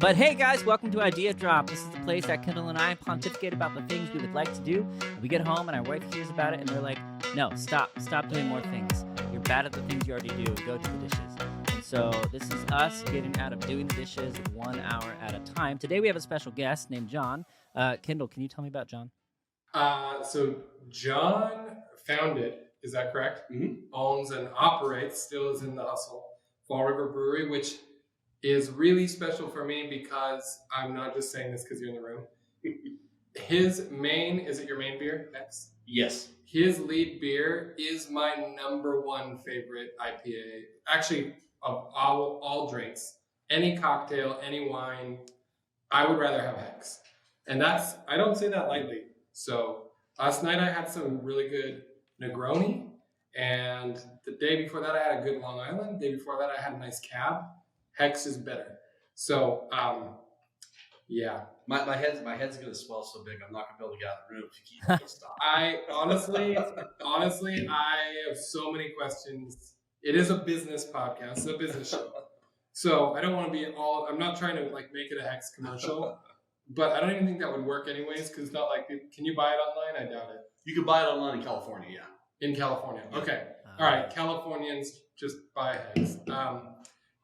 But hey guys, welcome to Idea Drop. This is the place that Kendall and I pontificate about the things we would like to do. We get home and our wife hears about it and they're like, no, stop doing more things. You're bad at the things you already do. Go to the dishes. And so this is us getting out of doing the dishes 1 hour at a time. Today we have a special guest named John. Kendall, can you tell me about John? So John founded, is that correct? Mm-hmm. Owns and operates, still is in the hustle, Fall River Brewery, which is really special for me because I'm not just saying this because you're in the room. Is it your main beer? X? Yes. His lead beer is my number one favorite IPA. Actually, of all drinks, any cocktail, any wine, I would rather have Hex. And I don't say that lightly. So last night I had some really good Negroni. And the day before that I had a good Long Island. The day before that I had a nice Cab. Hex is better. So, yeah. My head's gonna swell so big I'm not gonna be able to get out of the room if you keep it stop. I honestly, I have so many questions. It is a business podcast, it's a business show. So I don't want to be I'm not trying to like make it a Hex commercial, but I don't even think that would work anyways because it's not like, can you buy it online? I doubt it. You can buy it online in California, yeah. In California, okay. All right, Californians just buy Hex.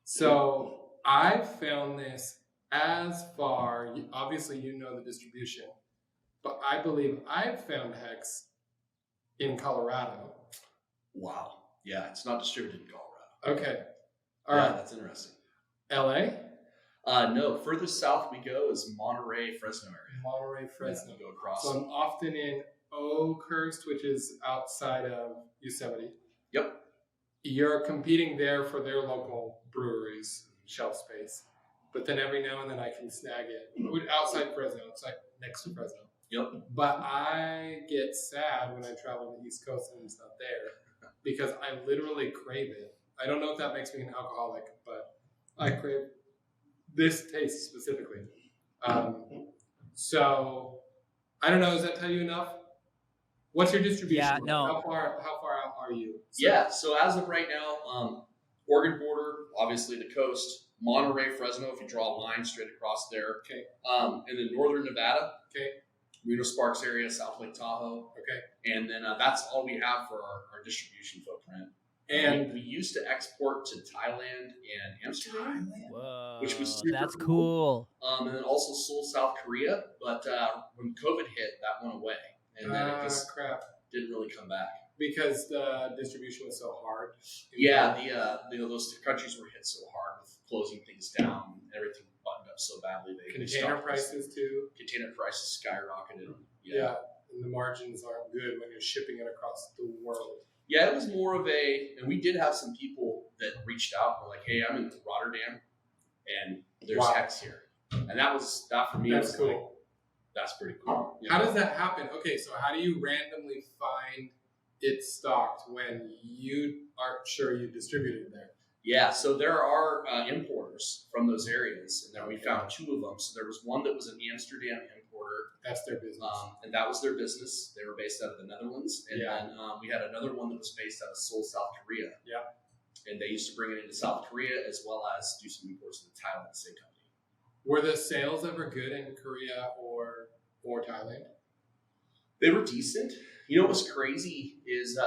So I found this as far, obviously you know the distribution, but I believe I've found Hex in Colorado. Wow. Yeah, it's not distributed in Colorado. Okay. All right. That's interesting. LA? No, furthest south we go is Monterey, Fresno area. Monterey, Fresno. Yeah, go across. So I'm often in Oakhurst, which is outside of Yosemite. Yep. You're competing there for their local breweries, shelf space. But then every now and then I can snag it. Outside Fresno, it's like next to Fresno. Yep. But I get sad when I travel to the East Coast and it's not there because I literally crave it. I don't know if that makes me an alcoholic, but I crave this taste specifically. So I don't know. Does that tell you enough? What's your distribution? Yeah, no. How far out are you? So as of right now, Oregon border, obviously the coast, Monterey, Fresno, if you draw a line straight across there. Okay. And then northern Nevada. Okay. Reno Sparks area, South Lake Tahoe. Okay. And then that's all we have for our distribution footprint. And we used to export to Thailand and Amsterdam. Whoa, which was super that's cool. And then also sold South Korea, but when COVID hit, that went away. And then it just didn't really come back. Because the distribution was so hard. Yeah, those countries were hit so hard with closing things down. Everything buttoned up so badly. Container prices too. Container prices skyrocketed. Yeah, and the margins aren't good when you're shipping it across the world. Yeah, it was more of and we did have some people that reached out and were like, hey, I'm in Rotterdam and there's Hex here. And that for me, that's cool. Like, that's pretty cool. How does that happen? Okay, so how do you randomly find it stocked when you aren't sure you distributed there? Yeah, so there are importers from those areas, and then we found two of them. So there was one that was an Amsterdam importer. That's their business. And that was their business. They were based out of the Netherlands. And then we had another one that was based out of Seoul, South Korea. Yeah. And they used to bring it into South Korea as well as do some imports into Thailand, the same company. Were the sales ever good in Korea or Thailand? They were decent. You know what's crazy is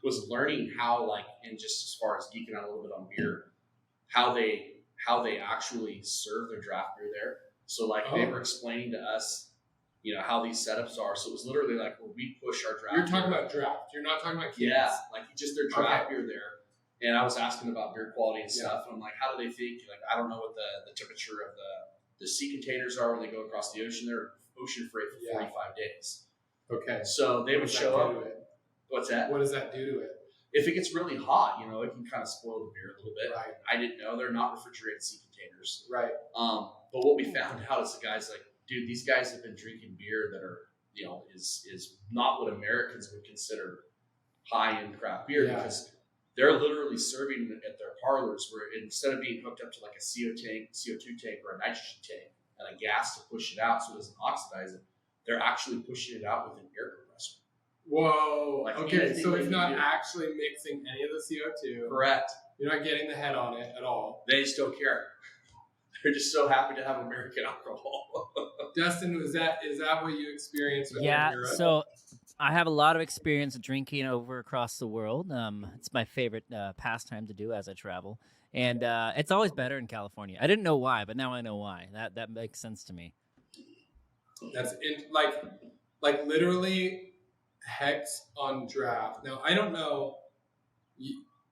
was learning how, like, and just as far as geeking out a little bit on beer, how they actually serve their draft beer there. So like they were explaining to us, how these setups are. So it was literally like where we push our draft. You're talking about draft. You're not talking about cans. Yeah, like just their draft beer there. And I was asking about beer quality and stuff, and I'm like, how do they think? Like, I don't know what the temperature of the sea containers are when they go across the ocean. They're ocean freight for 45 days. Okay. So they would show up. What's that? What does that do to it? If it gets really hot, it can kind of spoil the beer a little bit. Right. I didn't know they're not refrigerated sea containers. Right. But what we found out is the guys like, dude, these guys have been drinking beer that are, is not what Americans would consider high-end craft beer because they're literally serving at their parlors where instead of being hooked up to like a CO2 tank or a nitrogen tank and a gas to push it out so it doesn't oxidize it, they're actually pushing it out with an air compressor. Whoa. Like okay, so it's not actually mixing any of the CO2. Correct. You're not getting the head on it at all. They just don't care. they're just so happy to have American alcohol. Dustin, is that what you experienced with Yeah, Europe? so I have a lot of experience drinking over across the world. It's my favorite pastime to do as I travel, and it's always better in California. I didn't know why, but now I know why. That makes sense to me. That's like literally hex on draft. Now I don't know.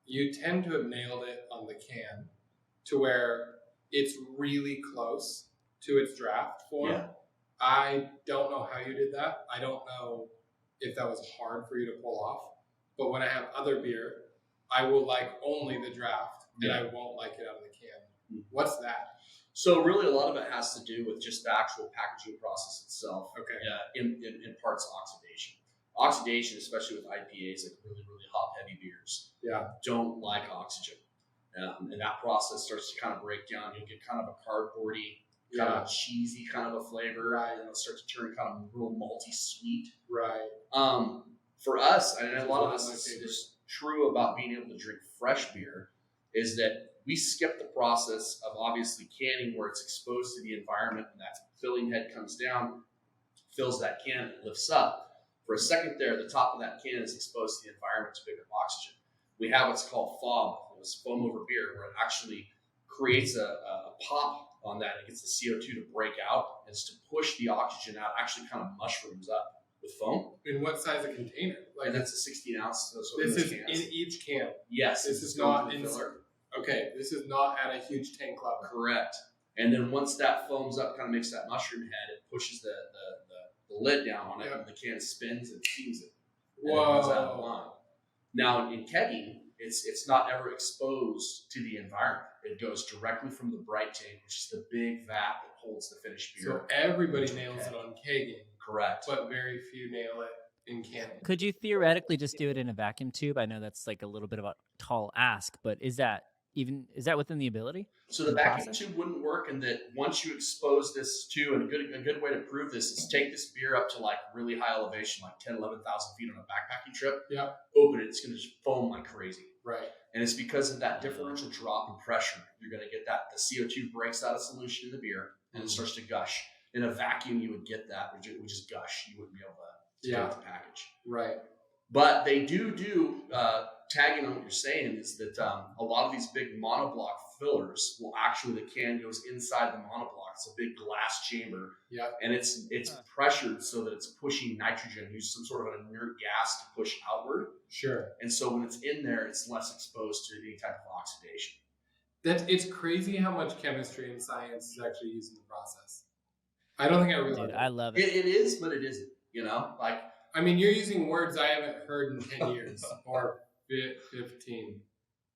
You tend to have nailed it on the can, to where it's really close to its draft form. Yeah. I don't know how you did that. I don't know if that was hard for you to pull off. But when I have other beer, I will like only the draft, and I won't like it out of the can. What's that? So really, a lot of it has to do with just the actual packaging process itself. Okay. In parts oxidation. Oxidation, especially with IPAs, like really, really hop heavy beers, don't like oxygen. And that process starts to kind of break down. You'll get kind of a cardboardy, kind of a cheesy kind of a flavor, right? And it'll start to turn kind of real malty sweet. Right. For us, and a lot of this is true about being able to drink fresh beer, is that we skip the process of obviously canning, where it's exposed to the environment, and that filling head comes down, fills that can, and lifts up. For a second there, the top of that can is exposed to the environment to pick up oxygen. We have what's called FOB, it's foam over beer, where it actually creates a pop on that. It gets the CO2 to break out. It's to push the oxygen out, actually kind of mushrooms up with foam. In what size of container? Like that's a 16 ounce. So this is cans. In each can. Yes. This is not in filler. Okay, this is not at a huge tank level. Correct. And then once that foams up, kind of makes that mushroom head, it pushes the lid down on it, and the can spins and steams it. And it comes out of the line. Now in kegging, it's not ever exposed to the environment. It goes directly from the bright tank, which is the big vat that holds the finished beer. So everybody nails it on kegging. Correct. But very few nail it in canning. Could you theoretically just do it in a vacuum tube? I know that's like a little bit of a tall ask, but is that within the ability? So the vacuum tube wouldn't work, in that once you expose this to, and a good way to prove this is take this beer up to like really high elevation, like 10, 11,000 feet on a backpacking trip. Yeah. Open it, it's going to just foam like crazy. Right. And it's because of that differential drop in pressure. You're going to get that the CO2 breaks out of solution in the beer and it starts to gush. In a vacuum, you would get that, which is gush. You wouldn't be able to get the package. Right. But they do tagging on what you're saying is that a lot of these big monoblock fillers will actually, the can goes inside the monoblock. It's a big glass chamber. Yeah. And it's pressured so that it's pushing nitrogen, use some sort of an inert gas to push outward. Sure. And so when it's in there, it's less exposed to any type of oxidation. It's crazy how much chemistry and science is actually used in the process. I don't think I realized. Dude, I love it. It is, but it isn't. You know, like, I mean, you're using words I haven't heard in 10 years or 15.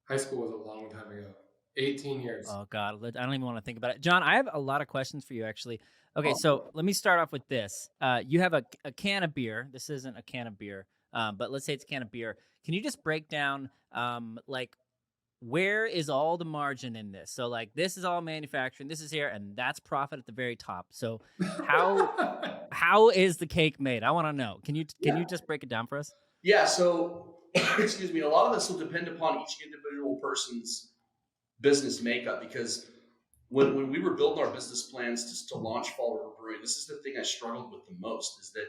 High school was a long time ago. 18 years. Oh, God. I don't even want to think about it. John, I have a lot of questions for you, actually. Okay, so let me start off with this. You have a can of beer. This isn't a can of beer, but let's say it's a can of beer. Can you just break down, like, where is all the margin in this? So, like, this is all manufacturing. This is here, and that's profit at the very top. So how is the cake made? I want to know. Can you just break it down for us? Yeah, so, excuse me, a lot of this will depend upon each individual person's business makeup, because when we were building our business plans to launch Fall River Brewing, this is the thing I struggled with the most, is that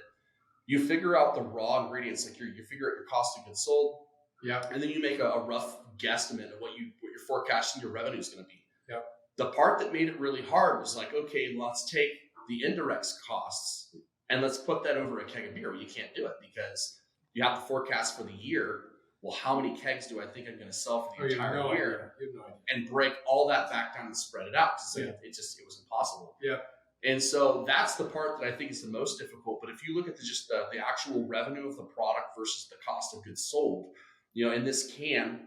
you figure out the raw ingredients, like you figure out your cost of goods sold, and then you make a rough guesstimate of what you're forecasting your revenue is going to be. Yep. The part that made it really hard was like, okay, let's take the indirect costs and let's put that over a keg of beer. Well, you can't do it because you have to forecast for the year. Well, how many kegs do I think I'm going to sell for the entire year? You have no idea. And break all that back down and spread it out. It was impossible. Yeah. And so that's the part that I think is the most difficult. But if you look at the actual revenue of the product versus the cost of goods sold, you know, in this can,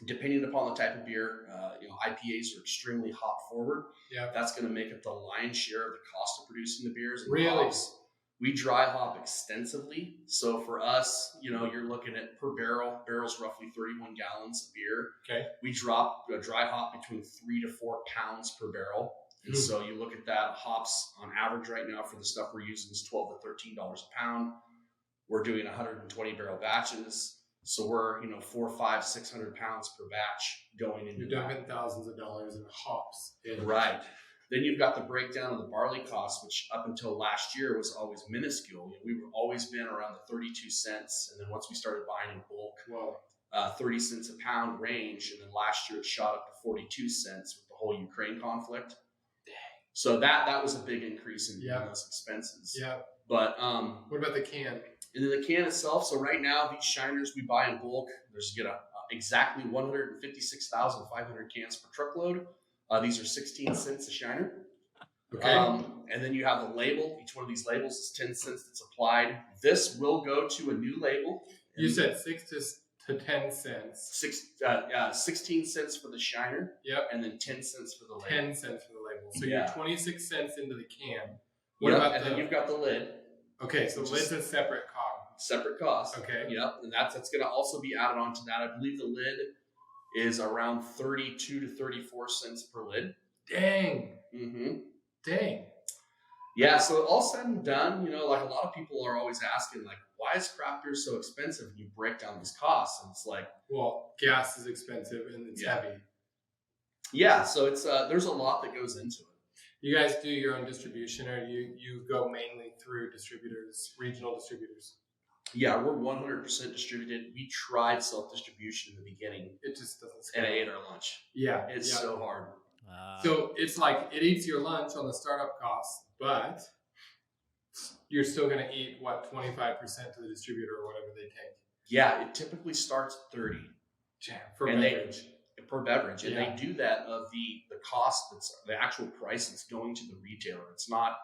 depending upon the type of beer, IPAs are extremely hop forward. Yeah. That's going to make up the lion's share of the cost of producing the beers. And really? Hops. We dry hop extensively. So for us, you know, you're looking at per barrel's roughly 31 gallons of beer. Okay. We drop a dry hop between 3 to 4 pounds per barrel. And so you look at that, hops on average right now for the stuff we're using is $12 to $13 a pound. We're doing 120 barrel batches. So we're, 400, 500, 600 pounds per batch going into You're dumping thousands of dollars in hops. Right. Then you've got the breakdown of the barley cost, which up until last year was always minuscule. We've always been around the 32 cents. And then once we started buying in bulk, 30 cents a pound range. And then last year it shot up to 42 cents with the whole Ukraine conflict. So that was a big increase in those expenses. Yeah. But what about the can? And then the can itself. So right now, these shiners we buy in bulk, there's exactly 156,500 cans per truckload. These are 16 cents a shiner. Okay. And then you have the label. Each one of these labels is 10 cents that's applied. This will go to a new label. You said 6 to 10 cents. 16 cents for the shiner. Yep. And then 10 cents for the label. 10 cents for the label. So you're 26 cents into the can. What about then you've got the lid. Okay, so lid's a separate cost. Separate cost. Okay. Yep. And that's going to also be added on to that. I believe the lid is around 32 to 34 cents per lid. Dang. Mm-hmm. Dang. Yeah, so all said and done, like a lot of people are always asking, like, why is craft beer so expensive? And you break down these costs, and it's like, well, gas is expensive and it's heavy. Yeah, so it's there's a lot that goes into it. You guys do your own distribution, or you go mainly through distributors, regional distributors? Yeah, we're 100% distributed. We tried self-distribution in the beginning. It just doesn't scale. And I ate our lunch. Yeah. It's so hard. So it's like it eats your lunch on the startup costs, but you're still going to eat, 25% to the distributor or whatever they take? Yeah, it typically starts at 30. Per beverage. Per beverage. And they do that of the cost, that's the actual price that's going to the retailer. It's not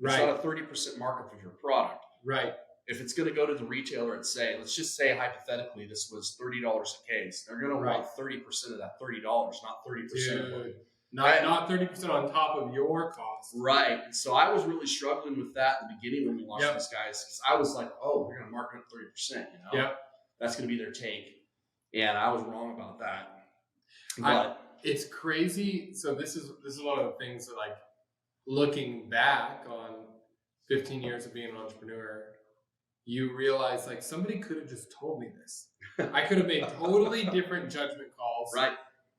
a 30% markup of your product. Right. If it's going to go to the retailer and let's just say hypothetically this was $30 a case, they're going to want 30% of that $30, not 30% of it. Not 30% on top of your cost. Right. And so I was really struggling with that in the beginning when we launched these guys, because I was like, oh, we're going to mark it at 30%, Yep. That's going to be their take. And I was wrong about that. But it's crazy. So this is one of the things that, like, looking back on 15 years of being an entrepreneur, you realize, like, somebody could have just told me this. I could have made totally different judgment calls. Right.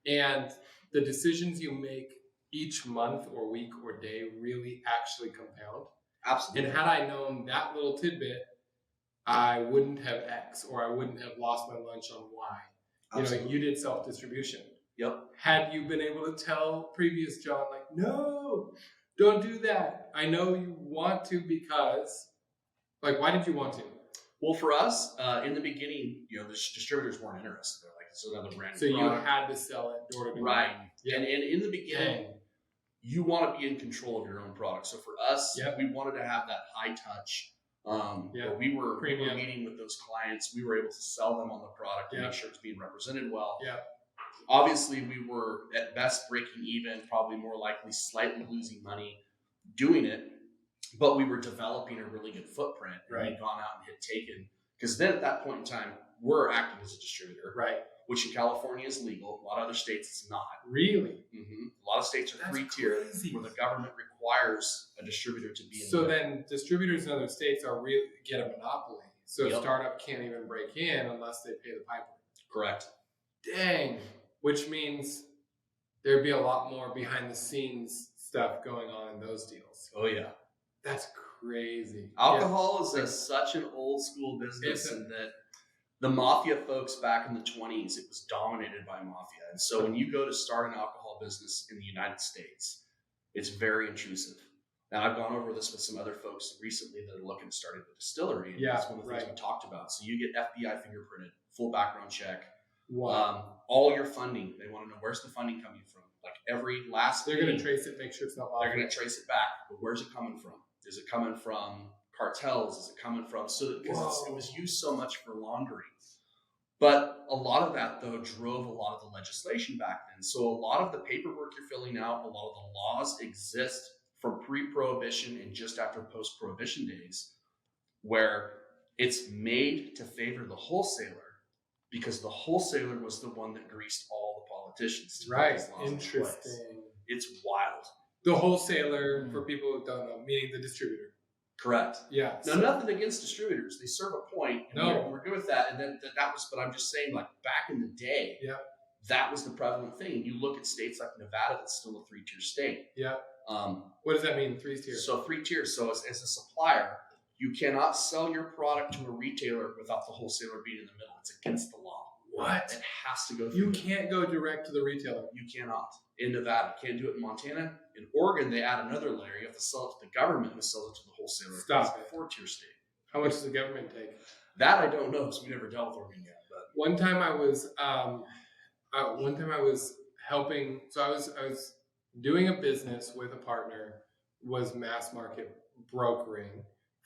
And the decisions you make each month or week or day really actually compound. Absolutely. And had I known that little tidbit, I wouldn't have X, or I wouldn't have lost my lunch on Y. Absolutely. You did self-distribution. Yep. Had you been able to tell previous John, like, no, don't do that. I know you want to because, like, why did you want to? Well, for us, in the beginning, the distributors weren't interested. They're like, it's another brand. So you had to sell it door to door. Right. Yeah. And in the beginning, you want to be in control of your own product. So for us, we wanted to have that high touch. Where we were meeting with those clients. We were able to sell them on the product and make sure it's being represented well. Yeah. Obviously, we were at best breaking even, probably more likely slightly losing money doing it, but we were developing a really good footprint. And we'd gone out and had taken, because then at that point in time, we're acting as a distributor. Right. Which in California is legal. A lot of other states it's not. Really? Mm-hmm. A lot of states are free tier, where the government requires a distributor to be in. So then distributors in other states get a monopoly. So a startup can't even break in unless they pay the piper. Correct. Dang. Which means there'd be a lot more behind the scenes stuff going on in those deals. Oh yeah. That's crazy. Alcohol is such an old school business, and that the mafia folks back in the 20s, it was dominated by mafia. And so when you go to start an alcohol business in the United States, it's very intrusive. Now, I've gone over this with some other folks recently that are looking to start a distillery. And that's one of the things we talked about. So you get FBI fingerprinted, full background check. Wow. All your funding. They want to know, where's the funding coming from? Like every last They're going to trace it, make sure it's not lawful. They're going to trace it back. But where's it coming from? Is it coming from cartels? Is it coming from, because it was used so much for laundering. But a lot of that, though, drove a lot of the legislation back then. So a lot of the paperwork you're filling out, a lot of the laws exist from pre-prohibition and just after post-prohibition days, where it's made to favor the wholesaler, because the wholesaler was the one that greased all the politicians to put these laws in place. It's wild. The wholesaler, for people who don't know, meaning the distributor. Correct. Yeah. Now, nothing against distributors. They serve a point. And we're good with that. And then that was, but I'm just saying, like, back in the day, that was the prevalent thing. You look at states like Nevada, that's still a 3-tier state. Yeah. What does that mean? 3 tiers. So 3 tiers. So as a supplier, you cannot sell your product to a retailer without the wholesaler being in the middle. It's against the law. What? It has to go through. You can't go direct to the retailer. You cannot. In Nevada, you can't do it in Montana. In Oregon, they add another layer. You have to sell it to the government who sells it to the wholesaler. Stop It's a 4-tier state. How much does the government take? That I don't know because we never dealt with Oregon yet. But One time I was helping. So I was doing a business with a partner, was mass market brokering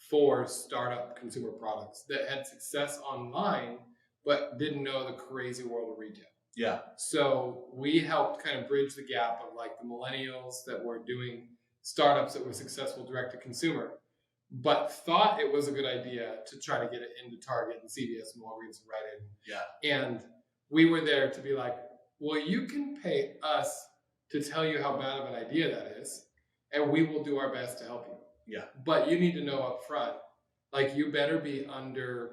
for startup consumer products that had success online, but didn't know the crazy world of retail. yeah, So we helped kind of bridge the gap of like the millennials that were doing startups that were successful direct to consumer, but thought it was a good idea to try to get it into Target and CVS and Walgreens and Rite Aid. yeah, And we were there to be like, well, you can pay us to tell you how bad of an idea that is, and we will do our best to help you. yeah. But you need to know up front, like you better be under,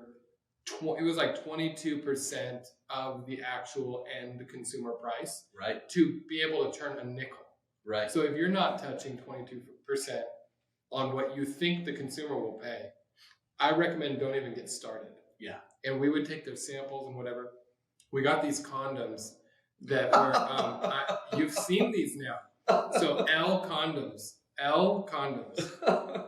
it was like 22% of the actual end consumer price Right, to be able to turn a nickel. right. So if you're not touching 22% on what you think the consumer will pay, I recommend don't even get started. Yeah. And we would take their samples and whatever. We got these condoms that were, you've seen these now. So L condoms.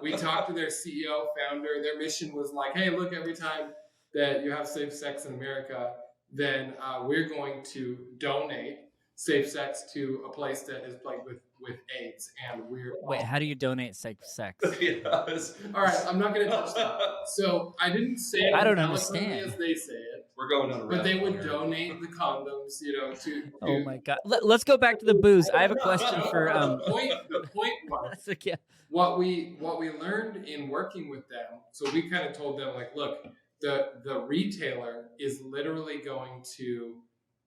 We talked to their CEO, founder. Their mission was like, hey, look, every time that you have safe sex in America, then we're going to donate safe sex to a place that is plagued with AIDS. And we're Wait, how do you donate safe sex? Yeah, all right, I'm not going to touch that. So I didn't say it I don't as eloquently understand. as they say it, We're going on a but they rabbit hole would here. donate the condoms, to Oh my god. Let's go back to the booze. I have a question for the point was That's okay. what we learned in working with them. So we kind of told them like, look, the retailer is literally going to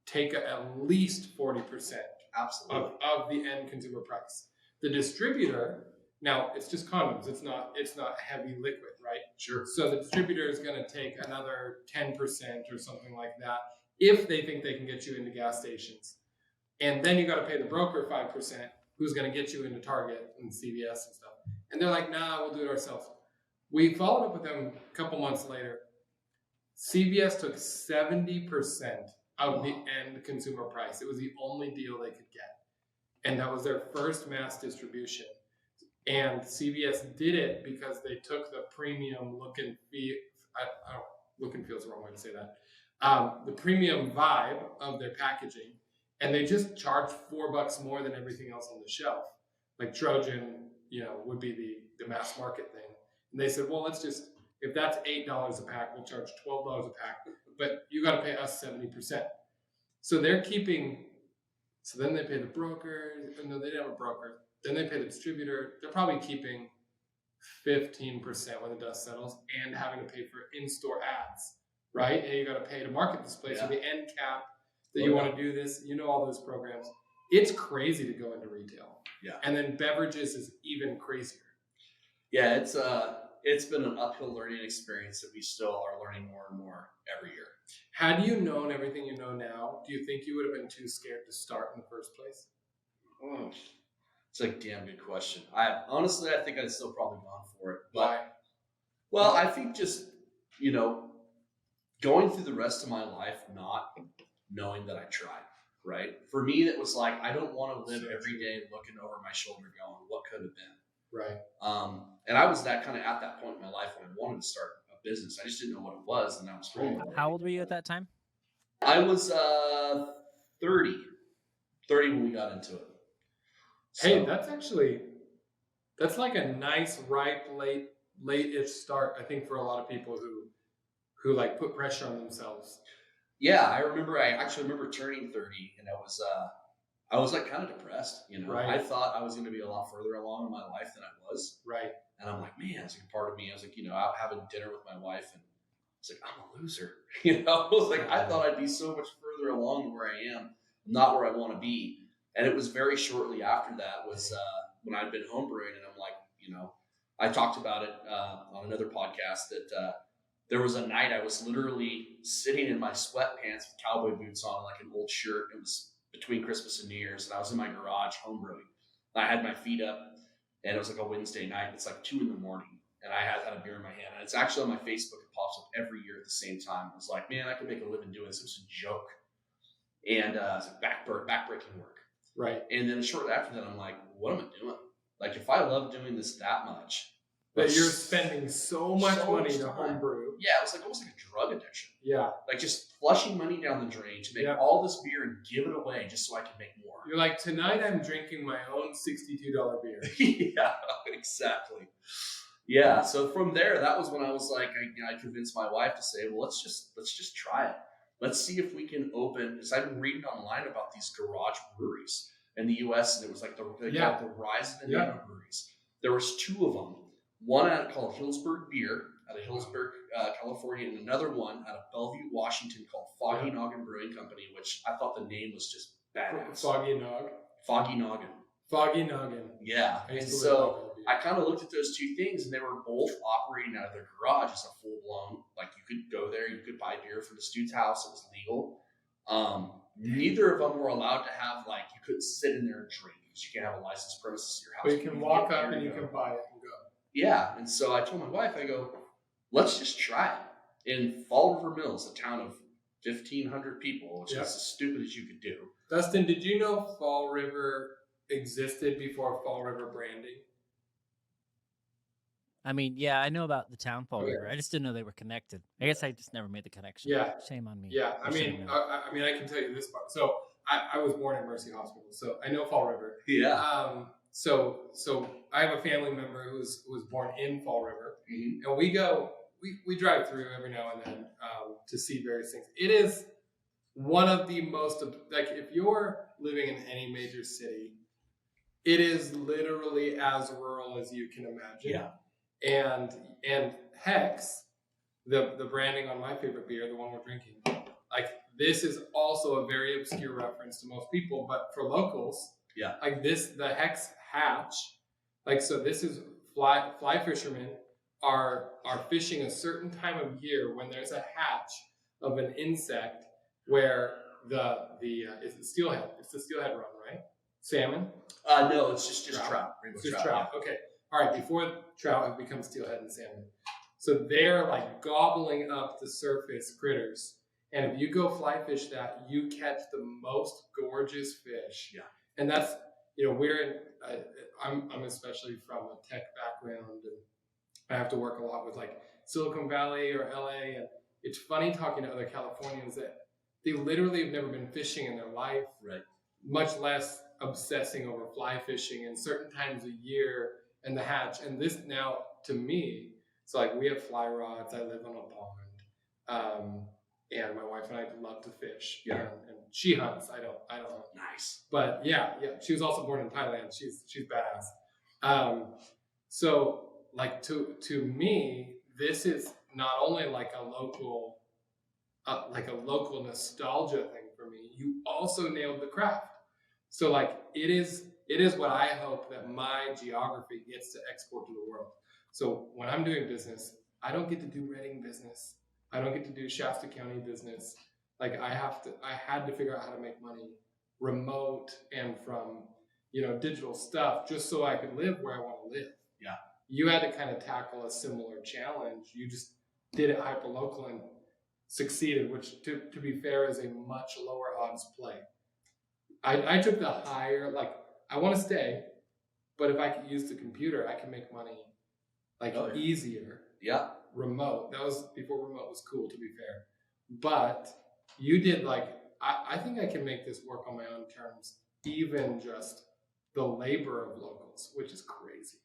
take at least 40% Absolutely. of the end consumer price. The distributor, now it's just condoms. It's not heavy liquid, right? Sure. So the distributor is going to take another 10% or something like that if they think they can get you into gas stations. And then you got to pay the broker 5%, who's going to get you into Target and CVS and stuff. And they're like, nah, we'll do it ourselves. We followed up with them a couple months later. CVS took 70% of the end consumer price. It was the only deal they could get. And that was their first mass distribution. And CVS did it because they took the premium look and feel. Look and feel is the wrong way to say that. The premium vibe of their packaging, and they just charged $4 more than everything else on the shelf. Like Trojan, would be the mass market thing. And they said, well, let's just, if that's $8 a pack, we'll charge $12 a pack, but you got to pay us 70%. So they're keeping. So then they pay the broker. No, they didn't have a broker. Then they pay the distributor. They're probably keeping 15% when the dust settles, and having to pay for in-store ads, right? And you got to pay to market this place. So the end cap that you want to do this, all those programs. It's crazy to go into retail. Yeah. And then beverages is even crazier. Yeah, it's been an uphill learning experience that we still are learning more and more every year. Had you known everything you know now, do you think you would have been too scared to start in the first place? It's a damn good question. I think I'd still probably gone for it. But, Why? well, I think just, going through the rest of my life not knowing that I tried, right? For me, it was like, I don't want to live every day looking over my shoulder going, what could have been? Right. And I was that kind of at that point in my life when I wanted to start a business. I just didn't know what it was, and I was rolling. How old were you at that time? I was 30 when we got into it. Hey, that's like a nice, ripe, late-ish start, I think, for a lot of people who like put pressure on themselves. Yeah, I actually remember turning 30, and I was like kind of depressed, Right. I thought I was going to be a lot further along in my life than I was. Right. And I'm like, man, it's like part of me. I was like, out having dinner with my wife, and I was like, I'm a loser. I was like, I thought I'd be so much further along than where I am, not where I want to be. And it was very shortly after that was when I'd been homebrewing, and I'm like, I talked about it on another podcast that there was a night I was literally sitting in my sweatpants with cowboy boots on, like an old shirt. It was between Christmas and New Year's, and I was in my garage homebrewing. I had my feet up, and it was like a Wednesday night. It's like 2 a.m, and I had a beer in my hand. And it's actually on my Facebook. It pops up every year at the same time. I was like, man, I could make a living doing this. It was a joke, and it's like backbreaking work. Right. And then shortly after that, I'm like, what am I doing? Like, if I love doing this that much, but you're spending so much money to homebrew. Yeah, it was like almost like a drug addiction. Yeah. Like just flushing money down the drain to make all this beer and give it away just so I can make more. You're like, tonight I'm drinking my own $62 beer. Yeah, exactly. Yeah. So from there, that was when I was like, I convinced my wife to say, well, let's just try it. Let's see if we can open. Because I've been reading online about these garage breweries in the U.S. and it was like the rise of the nano breweries. There was 2 of them. One called Hillsburg Beer out of Hillsburg, California, and another one out of Bellevue, Washington, called Foggy Noggin Brewing Company, which I thought the name was just badass. Foggy Noggin. Foggy Noggin. Yeah. And so I kind of looked at those 2 things, and they were both operating out of their garage as a full-blown, like you could go there, you could buy beer from the steward's house. It was legal. Neither of them were allowed to have, like, you couldn't sit in there and drink because you can't have a licensed premises at your house. But you can walk up and you can buy it and go. Yeah, and so I told my wife, I go, let's just try it. In Fall River Mills, a town of 1,500 people, which is as stupid as you could do. Dustin, did you know Fall River existed before Fall River branding? I mean, yeah, I know about the town Fall River. I just didn't know they were connected. I guess I just never made the connection. Yeah. Shame on me. Yeah, I mean, I can tell you this part. So I was born at Mercy Hospital, so I know Fall River. Yeah. So I have a family member who was born in Fall River, and we drive through every now and then to see various things. It is one of the most, like, if you're living in any major city, it is literally as rural as you can imagine. Yeah. And Hex, the branding on my favorite beer, the one we're drinking, like, this is also a very obscure reference to most people, but for locals, like this, the Hex hatch, like, so this is fly fishermen are fishing a certain time of year when there's a hatch of an insect where is it steelhead? It's the steelhead run, right? Salmon? No, it's just trout. It's just trout. Yeah. Okay. All right. Before trout have become steelhead and salmon. So they're like gobbling up the surface critters. And if you go fly fish that, you catch the most gorgeous fish. Yeah. And that's, I'm especially from a tech background, and I have to work a lot with like Silicon Valley or LA. And it's funny talking to other Californians that they literally have never been fishing in their life. Right. Much less obsessing over fly fishing and certain times a year and the hatch. And this now, to me, so like we have fly rods. I live on a pond. And my wife and I love to fish. Yeah. And she hunts. I don't hunt. Nice. But yeah. She was also born in Thailand. She's badass. So like to me, this is not only like a local nostalgia thing for me. You also nailed the craft. So like it is what I hope that my geography gets to export to the world. So when I'm doing business, I don't get to do Reading business. I don't get to do Shasta County business. Like I had to figure out how to make money remote and from, digital stuff just so I could live where I want to live. Yeah. You had to kind of tackle a similar challenge. You just did it hyper-local and succeeded, which to be fair is a much lower odds play. I took the higher, like I want to stay, but if I could use the computer, I can make money easier. Yeah. Remote. That was before remote was cool, to be fair. But you did I think I can make this work on my own terms, even just the labor of locals, which is crazy.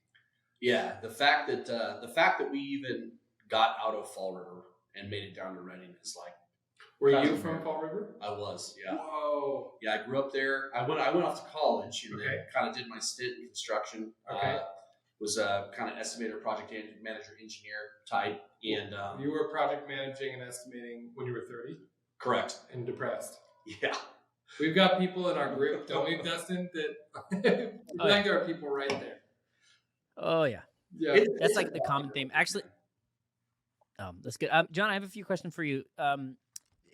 Yeah. The fact that we even got out of Fall River and made it down to Reading is like. Were you from Fall River? I was, yeah. Whoa. Yeah, I grew up there. I went off to college and then kind of did my stint in construction. Okay. Was a kind of estimator, project manager, engineer type. And you were project managing and estimating when you were 30? Correct. And depressed. Yeah. We've got people in our group, don't we, Dustin? That there are people right there. Oh yeah. Yeah. That's like the common theme. Actually, that's good. John, I have a few questions for you.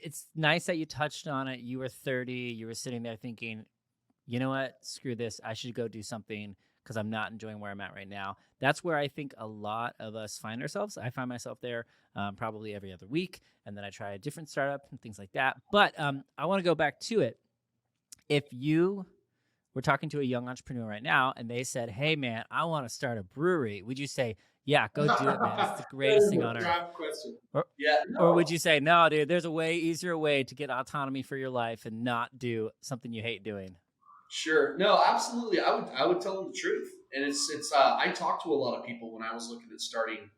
It's nice that you touched on it. You were 30. You were sitting there thinking, you know what? Screw this. I should go do something because I'm not enjoying where I'm at right now. That's where I think a lot of us find ourselves. I find myself there probably every other week, and then I try a different startup and things like that. But I want to go back to it. If you were talking to a young entrepreneur right now and they said, hey, man, I want to start a brewery, would you say, yeah, go do it, man? It's the greatest thing on earth. Question. Or would you say, no, dude, there's a way easier way to get autonomy for your life and not do something you hate doing? Sure. No, absolutely. I would tell them the truth. And it's I talked to a lot of people when I was looking at starting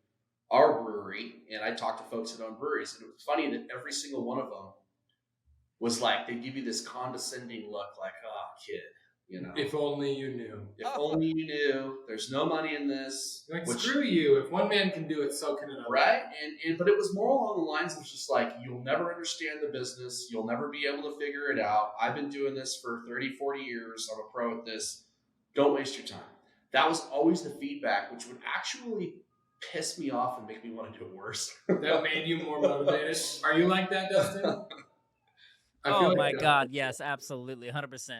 our brewery, and I talked to folks that own breweries, and it was funny that every single one of them was like, they give you this condescending look, like, oh, kid, you know. If only you knew. If only you knew. There's no money in this. Like, screw you. If one man can do it, so can another. Right? But it was more along the lines of just like, you'll never understand the business. You'll never be able to figure it out. I've been doing this for 30, 40 years. I'm a pro at this. Don't waste your time. That was always the feedback, which would actually piss me off and make me want to do it worse. That made you more motivated? Are you like that, Dustin? Oh my God, yes, absolutely, 100%.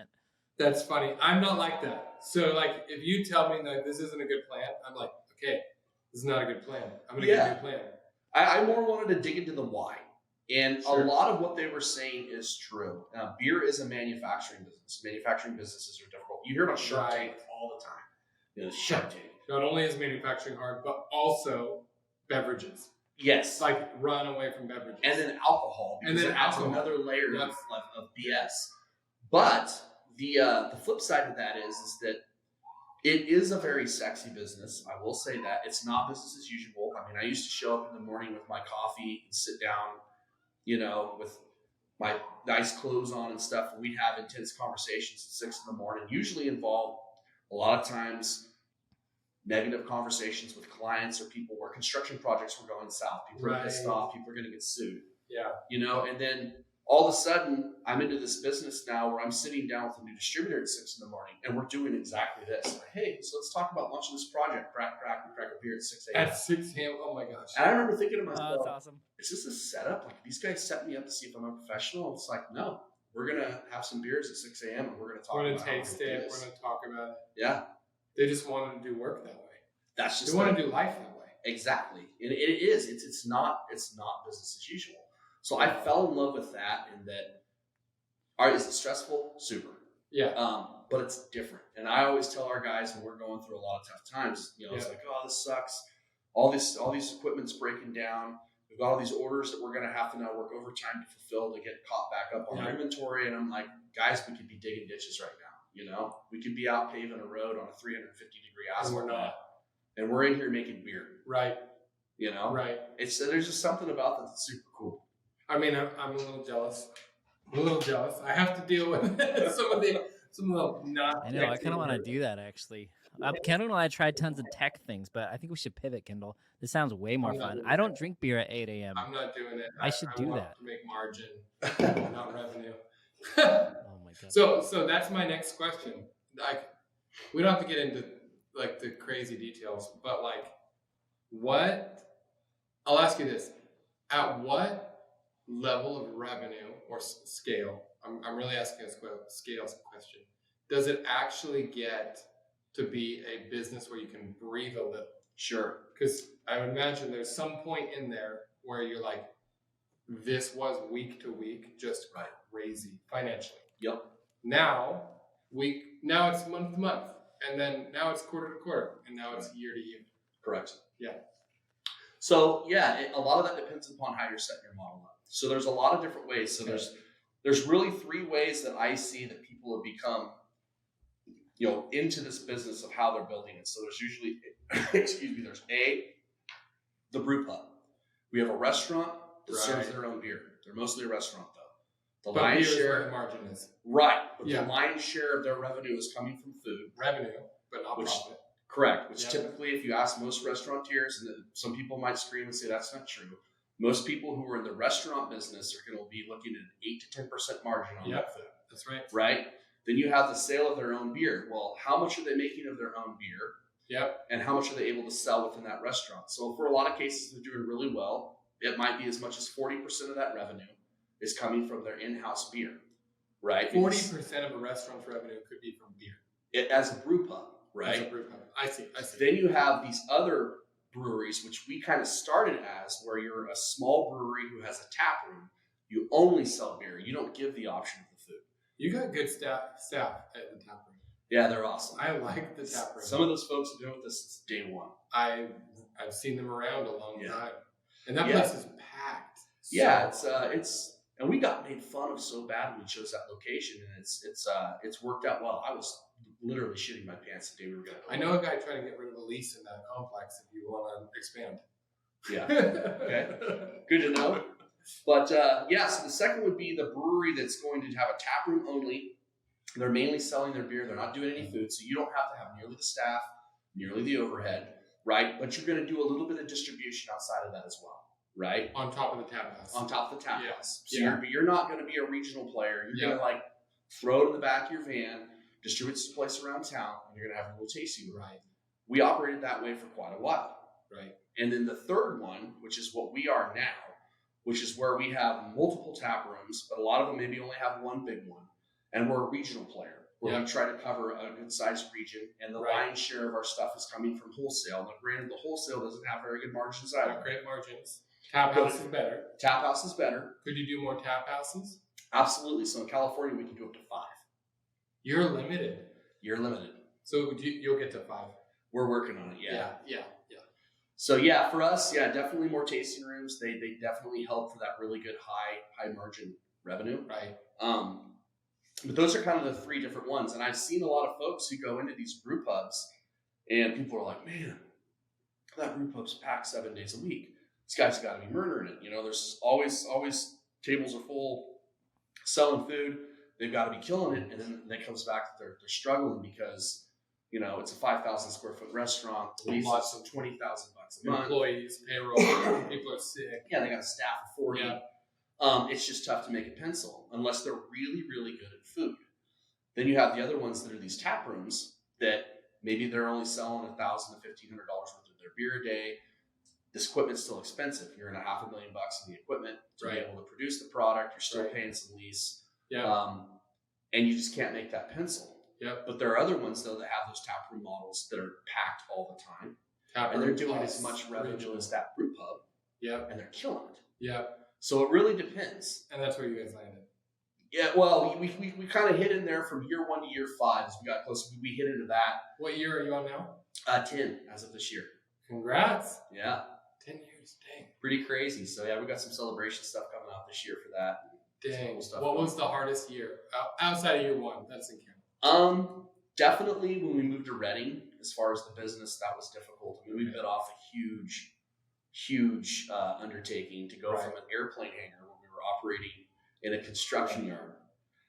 That's funny. I'm not like that. So, like, if you tell me that this isn't a good plan, I'm like, okay, this is not a good plan. I'm going to get a new plan. I more wanted to dig into the why. And Sure. A lot of what they were saying is true. Beer is a manufacturing business. Manufacturing businesses are difficult. You hear about Shark Tank all the time. You know, Shark Tank. Not only is manufacturing hard, but also beverages. Yes. Like, run away from beverages. And then alcohol. And then it adds alcohol. another layer Yep. of BS. But the flip side of that is that it is a very sexy business. I will say that. It's not business as usual. I mean, I used to show up in the morning with my coffee and sit down, you know, with my nice clothes on and stuff. And we'd have intense conversations at 6 in the morning, usually involve a lot of times negative conversations with clients or people where construction projects were going south. People are pissed off. People are going to get sued. Yeah. You know, and then all of a sudden I'm into this business now where I'm sitting down with a new distributor at 6 in the morning and we're doing exactly this. Like, hey, so let's talk about launching this project. Crack a beer at 6 a.m. At 6 a.m. Oh my gosh. And I remember thinking to myself, that's awesome. is this a setup? Like, these guys set me up to see if I'm a professional? It's like, no, we're going to have some beers at 6 a.m. and we're going to talk We're about going to taste it. We're going to talk about it. Yeah. They just wanted to do work that way. That's just they want to do life that way. Exactly. And it is. It's not business as usual. So I fell in love with that, and that, all right, is it stressful? Super. Yeah. But it's different. And I always tell our guys when we're going through a lot of tough times, you know, it's like, oh, this sucks. All these equipment's breaking down. We've got all these orders that we're going to have to now work overtime to fulfill to get caught back up on our inventory. And I'm like, guys, we could be digging ditches right now. You know, we could be out paving a road on a 350-degree asphalt. And we're not. And we're in here making beer. Right. You know? Right. There's just something about that that's super cool. I mean, I'm a little jealous. I have to deal with some of the not. I know. I kind of want to do that, actually. Kendall and I tried tons of tech things, but I think we should pivot, Kendall. This sounds way more fun. I don't drink beer at 8 a.m. I'm not doing it. I should do want that. To make margin, not revenue. Oh my God. So that's my next question. Like, we don't have to get into like the crazy details, but like, I'll ask you this: at what level of revenue or scale? I'm really asking a scale question. Does it actually get to be a business where you can breathe a little? Sure. Because I would imagine there's some point in there where you're like, this was week to week, just crazy financially. Yep. Now it's month to month, and then now it's quarter to quarter, and now it's year to year. Correct. Yeah. So a lot of that depends upon how you're setting your model up. So there's a lot of different ways. So there's really 3 ways that I see that people have become, you know, into this business of how they're building it. So there's usually, there's the brew pub. We have a restaurant that serves their own beer. They're mostly a restaurant though. The lion's share where the margin is. Right. But the lion's share of their revenue is coming from food. Revenue, but not profit. Correct. Which typically, if you ask most restaurateurs, and some people might scream and say that's not true, most people who are in the restaurant business are going to be looking at an 8 to 10% margin on that food. That's right. Right? Then you have the sale of their own beer. Well, how much are they making of their own beer? Yep. And how much are they able to sell within that restaurant? So for a lot of cases, they're doing really well. It might be as much as 40% of that revenue is coming from their in-house beer. Right? 40% of a restaurant's revenue could be from beer. As a brew pub. right? That's a brew pub. I see. Then you have these other breweries, which we kind of started as, where you're a small brewery who has a tap room. You only sell beer. You don't give the option of the food. You got good staff at the tap room. Yeah, they're awesome. I like the tap room. Some of those folks have been with us since day one. I've seen them around a long time, and that Yeah. place is packed. Yeah, it's and we got made fun of so bad when we chose that location, and it's worked out well. I was literally shitting my pants the day we were going to. I know a guy trying to get rid of a lease in that complex. If you want to expand. Yeah. Okay. Good to know. But so the second would be the brewery that's going to have a tap room only. They're mainly selling their beer. They're not doing any food, so you don't have to have nearly the staff, nearly the overhead, right? But you're going to do a little bit of distribution outside of that as well, right? On top of the tap house. On top of the tap Yeah. house. So Yeah. you're not going to be a regional player. You're going to throw it in the back of your van, distribute it to a place around town, and you're going to have a little tasting room. Right. We operated that way for quite a while. Right. And then the third one, which is what we are now, which is where we have multiple tap rooms, but a lot of them maybe only have one big one. And we're a regional player where we try to cover a good sized region, and the lion's share of our stuff is coming from wholesale. Now, granted, the wholesale doesn't have very good margins either. Not great margins. Tap house is better. Tap house is better. Could you do more tap houses? Absolutely. So in California, we can do up to 5. You're limited. You're limited. So you'll get to 5. We're working on it. Yeah. So for us, definitely more tasting rooms. They definitely help for that really good high margin revenue. Right. But those are kind of the 3 different ones. And I've seen a lot of folks who go into these brew pubs, and people are like, man, that brew pub's packed 7 days a week. This guy's got to be murdering it. There's always tables are full, selling food. They've got to be killing it. And then it comes back that they're struggling because, it's a 5,000 square foot restaurant. The lease is $20,000 a month. Employees, payroll, people are sick. Yeah, they got a staff of 40. Yeah. It's just tough to make a pencil unless they're really, really good at food. Then you have the other ones that are these tap rooms that maybe they're only selling $1,000 to $1,500 worth of their beer a day. This equipment's still expensive. You're in $500,000 in the equipment to be able to produce the product. You're still paying some lease. Yeah. And you just can't make that pencil. Yep. But there are other ones though that have those tap room models that are packed all the time. And they're doing as much revenue as that brew pub. Yep. And they're killing it. Yep. So it really depends. And that's where you guys landed. Yeah, well, we kind of hit in there from year 1 to year 5 as we got close. We hit into that. What year are you on now? 10 as of this year. Congrats. Yeah. 10 years, dang. Pretty crazy. So we got some celebration stuff coming out this year for that. Dang. What was the hardest year outside of year 1? That doesn't count. Definitely when we moved to Reading, as far as the business, that was difficult. I mean, we bit off a huge undertaking to go from an airplane hangar when we were operating in a construction yard.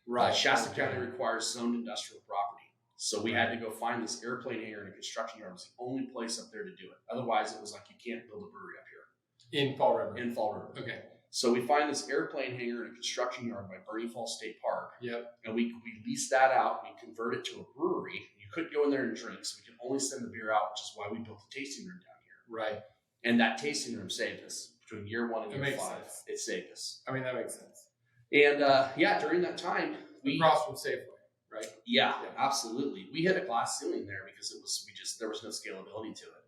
Right. Shasta County requires zoned industrial property. So we had to go find this airplane hangar in a construction yard. It was the only place up there to do it. Otherwise, it was like, you can't build a brewery up here. In Fall River. In Fall River. Okay. So we find this airplane hangar in a construction yard by Bernie Falls State Park. Yep. And we leased that out. We converted it to a brewery. You couldn't go in there and drink, so we could only send the beer out, which is why we built the tasting room down here. Right. And that tasting room saved us between year 1 and year 5. Sense. It saved us. I mean, that makes sense. And during that time, across from Safeway, right? Yeah, absolutely. We hit a glass ceiling there because there was no scalability to it.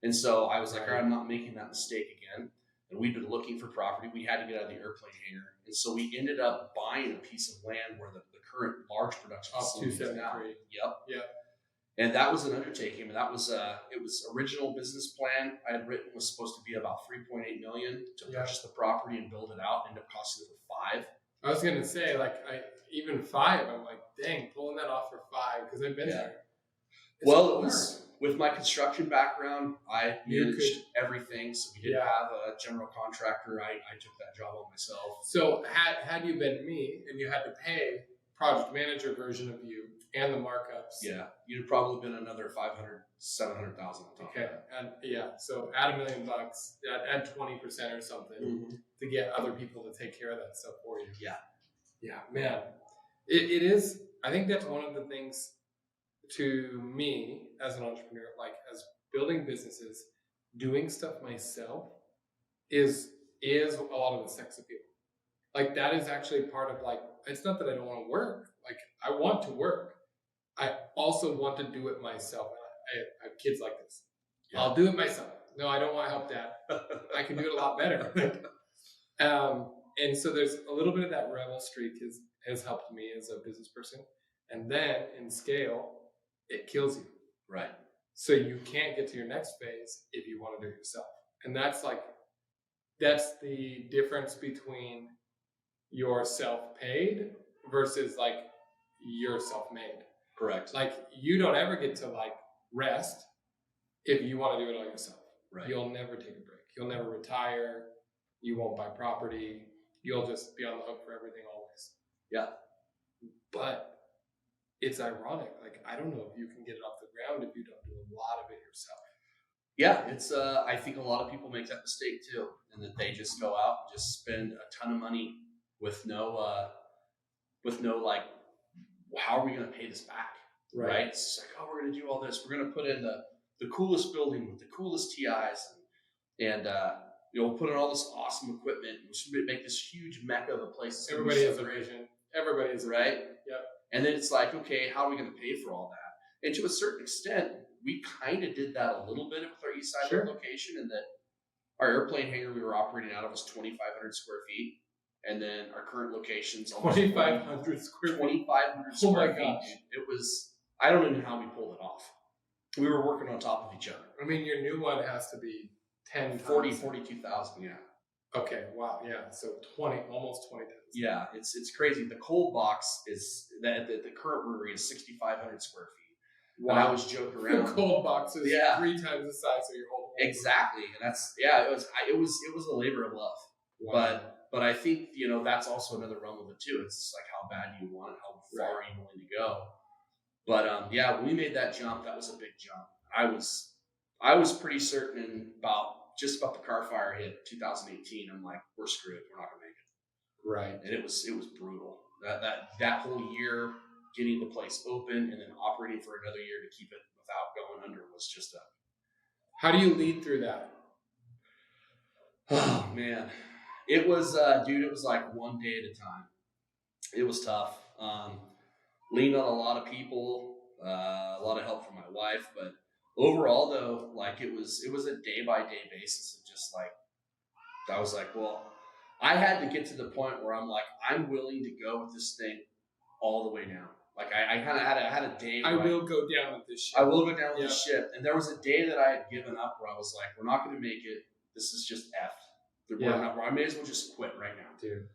And so I was like, all right, I'm not making that mistake again. And we'd been looking for property. We had to get out of the airplane hangar. And so we ended up buying a piece of land where the current large production facility is now. Yep. And that was an undertaking. And that was it was original business plan I had written was supposed to be about $3.8 million to purchase the property and build it out. Ended up costing us $5 million. I was gonna say, even $5 million, I'm like, dang, pulling that off for $5 million because I've been there. Well, it was with my construction background, I managed everything. So we didn't have a general contractor. I took that job on myself. So had you been me and you had to pay project manager version of you and the markups. Yeah, you'd have probably been another $500,000, $700,000 on top. Okay, and so add $1 million, add 20% or something to get other people to take care of that stuff for you. Yeah, man, it is. I think that's one of the things to me as an entrepreneur, as building businesses, doing stuff myself is a lot of the sex appeal. That is actually part of it's not that I don't want to work. I want to work. I also want to do it myself. I have kids like this. Yeah. I'll do it myself. No, I don't want help, Dad. I can do it a lot better. And so there's a little bit of that rebel streak has helped me as a business person. And then in scale, it kills you. Right. So you can't get to your next phase if you want to do it yourself. And that's the difference between your self-paid versus like you're self-made. Correct. Like you don't ever get to like rest if you want to do it all yourself. Right. You'll never take a break. You'll never retire. You won't buy property. You'll just be on the hook for everything always. Yeah. But it's ironic. Like, I don't know if you can get it off the ground if you don't do a lot of it yourself. Yeah, it's I think a lot of people make that mistake too, and that they just go out and just spend a ton of money with no like, how are we going to pay this back? Right? It's like, oh, we're going to do all this. We're going to put in the coolest building with the coolest TIs, and we'll put in all this awesome equipment. We should make this huge mecca of a place. Everybody has a vision. Everybody has a right. vision. Yep. And then it's like, okay, how are we going to pay for all that? And to a certain extent, we kind of did that a little bit with our East Side location, and that our airplane hangar we were operating out of was 2,500 square feet. And then our current location's almost 2,500 square feet. 2,500 square feet. It was, I don't even know how we pulled it off. We were working on top of each other. I mean, your new one has to be 10 42,000, yeah. Okay, wow, yeah. So almost 20,000. Yeah, it's crazy. The cold box is the current brewery is 6,500 square feet. Wow. And I was joking around. The cold box is 3 times the size of your whole. Exactly, and that's it was a labor of love. Wow. But I think that's also another realm of it too. It's just like how bad do you want it, how far are you willing to go. But when we made that jump, that was a big jump. I was pretty certain about the car fire hit 2018. I'm like, we're screwed. We're not gonna make it. Right. And it was brutal. That whole year, getting the place open and then operating for another year to keep it without going under was just a. How do you lead through that? Oh man, it was it was like one day at a time. It was tough. Leaned on a lot of people, a lot of help from my wife, but overall though, like it was a day by day basis of just like, I was like, well, I had to get to the point where I'm like, I'm willing to go with this thing all the way down. Like I kind of had a day. I will go down with this ship. I will go down with this ship. And there was a day that I had given up where I was like, we're not going to make it. This is just effed. I may as well just quit right now. Dude.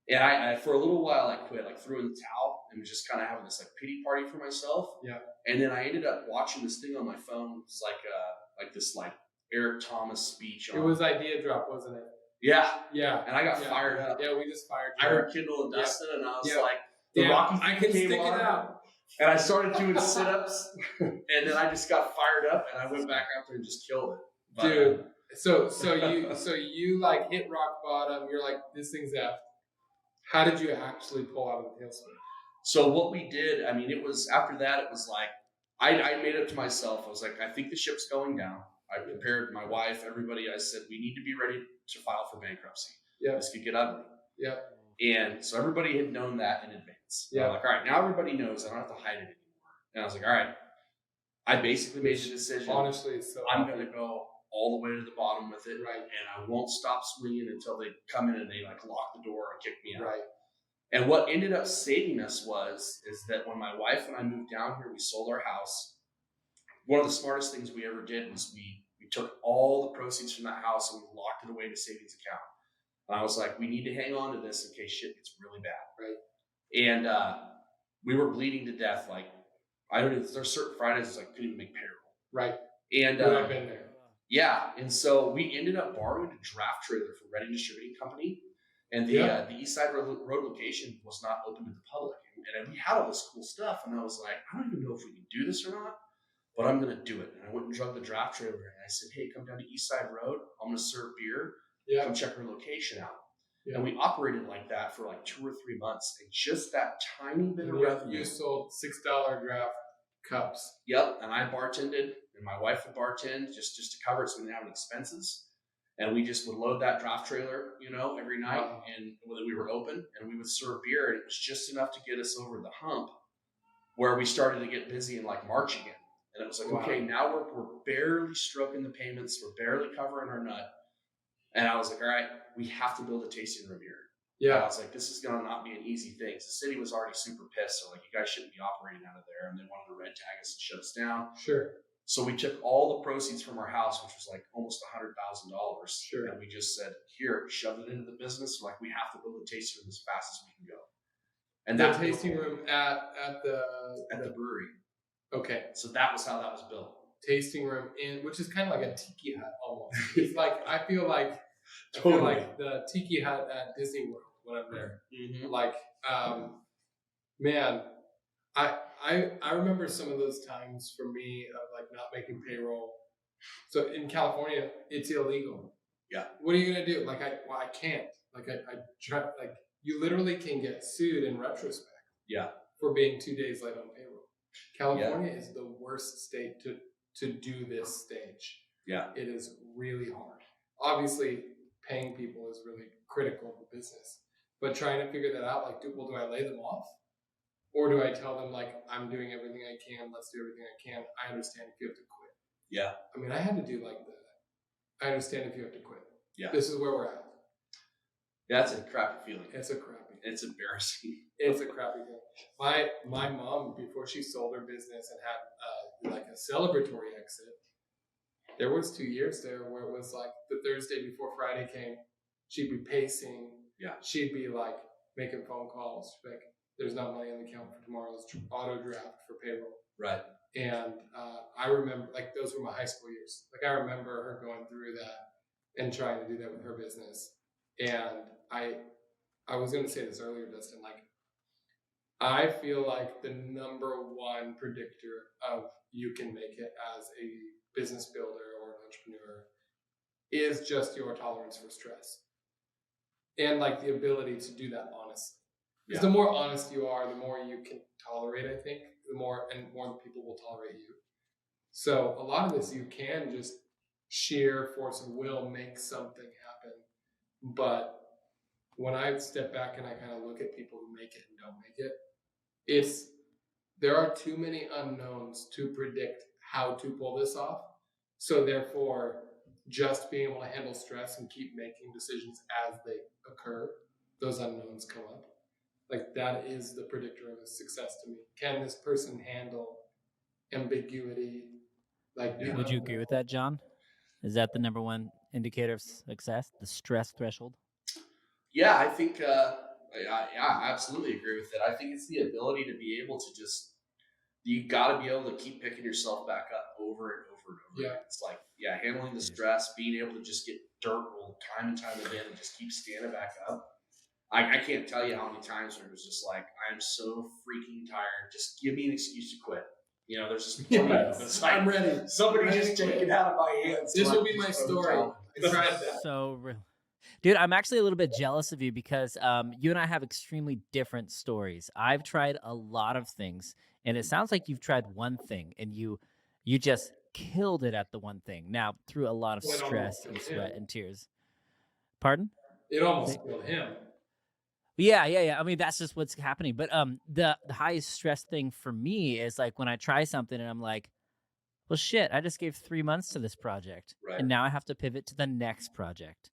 And I for a little while I quit, like threw in the towel and was just kind of having this like pity party for myself. Yeah. And then I ended up watching this thing on my phone. It's like this like Eric Thomas speech. It was Idea Drop, wasn't it? Yeah. Yeah. And I got fired up. Yeah, we just fired you. I heard Kindle and Dustin and I was like, I can stick it out. And I started doing sit-ups, and then I just got fired up, and I went back out there and just killed it. But, dude, so you like hit rock bottom. You're like, this thing's effed. How did you actually pull out of the tailspin? So what we did, I mean, it was after that. It was like I made it to myself. I was like, I think the ship's going down. I prepared my wife, everybody. I said, we need to be ready to file for bankruptcy. Yeah, this could get ugly. Yeah. And so everybody had known that in advance. Yeah. I'm like, all right, now everybody knows. I don't have to hide it anymore. And I was like, all right. I basically made the decision. Honestly, I'm going to go all the way to the bottom with it. Right. And I won't stop swinging until they come in and they like lock the door and kick me out. Right. And what ended up saving us is that when my wife and I moved down here, we sold our house. One of the smartest things we ever did was we took all the proceeds from that house and we locked it away in a savings account. And I was like, we need to hang on to this in case shit gets really bad. Right. And we were bleeding to death. Like, I don't know, there's certain Fridays I couldn't even make payroll. Right. And I've been there. Yeah. And so we ended up borrowing a draft trailer from Reading Distributing Company. And the East Side Road location was not open to the public. And we had all this cool stuff. And I was like, I don't even know if we can do this or not, but I'm going to do it. And I went and drug the draft trailer. And I said, hey, come down to East Side Road. I'm going to serve beer. Yeah. Come check our location out. Yeah. And we operated like that for like 2 or 3 months. And just that tiny bit of revenue. You sold $6 draft cups. Yep. And I bartended, and my wife would bartend just to cover it so we didn't have any expenses. And we just would load that draft trailer, every night, and whether we were open, and we would serve beer. And it was just enough to get us over the hump where we started to get busy in like March again. And it was like, Wow. okay, now we're barely stroking the payments. We're barely covering our nut. And I was like, all right, we have to build a tasting room here. Yeah. And I was like, this is going to not be an easy thing. The city was already super pissed. So like, you guys shouldn't be operating out of there. And they wanted to red tag us and shut us down. Sure. So we took all the proceeds from our house, which was like almost $100,000. Sure. And we just said, here, shove it into the business. Like, we have to build a tasting room as fast as we can go. And The that tasting room at the brewery. Okay. So that was how that was built. Tasting room which is kind of like a tiki hut almost. It's like I feel like the tiki hut at Disney World when I'm there. Mm-hmm. Like, man, I remember some of those times for me of like not making payroll. So in California, it's illegal. Yeah. What are you gonna do? Like I can't. Like I try. Like you literally can get sued in retrospect. Yeah. For being 2 days late on payroll. California is the worst state to do this stage. Yeah. It is really hard. Obviously, paying people is really critical to business. But trying to figure that out, like, do I lay them off? Or do I tell them, like, I'm doing everything I can, let's do everything I can. I understand if you have to quit. Yeah. I mean, I had to do like that. I understand if you have to quit. Yeah. This is where we're at. That's a crappy feeling. It's a crappy. It's embarrassing. It's a crappy thing. My mom, before she sold her business and had like a celebratory exit, there was 2 years there where it was like the Thursday before Friday came, she'd be pacing. Yeah. She'd be like making phone calls. Like, there's not money in the account for tomorrow's auto draft for payroll. Right. And I remember, like, those were my high school years. Like, I remember her going through that and trying to do that with her business. And I was going to say this earlier, Dustin, like, I feel like the number one predictor of you can make it as a business builder or an entrepreneur is just your tolerance for stress. And like the ability to do that honestly. Because the more honest you are, the more you can tolerate, I think, the more people will tolerate you. So a lot of this, you can just sheer force of will make something happen. But when I step back and I kind of look at people who make it and don't make it, there are too many unknowns to predict how to pull this off. So therefore, just being able to handle stress and keep making decisions as they occur, those unknowns come up. Like, that is the predictor of success to me. Can this person handle ambiguity? Like, Would you agree with that, John? Is that the number one indicator of success, the stress threshold? Yeah, I think, I absolutely agree with it. I think it's the ability to be able to just, you got to be able to keep picking yourself back up over and over and over. Yeah. It's like, handling the stress, being able to just get dirt rolled time and time again and just keep standing back up. I can't tell you how many times where it was just like, I'm so freaking tired. Just give me an excuse to quit. You know, there's just plenty of them. It's like, I'm ready. Somebody just take it out of my hands. This will be my story. I tried that. So real. Dude, I'm actually a little bit jealous of you because you and I have extremely different stories. I've tried a lot of things, and it sounds like you've tried one thing, and you just killed it at the one thing. Now, through a lot of stress and sweat and tears. Pardon? It almost killed him. Yeah. I mean, that's just what's happening. But the highest stress thing for me is like when I try something and I'm like, well, shit, I just gave 3 months to this project. Right. And now I have to pivot to the next project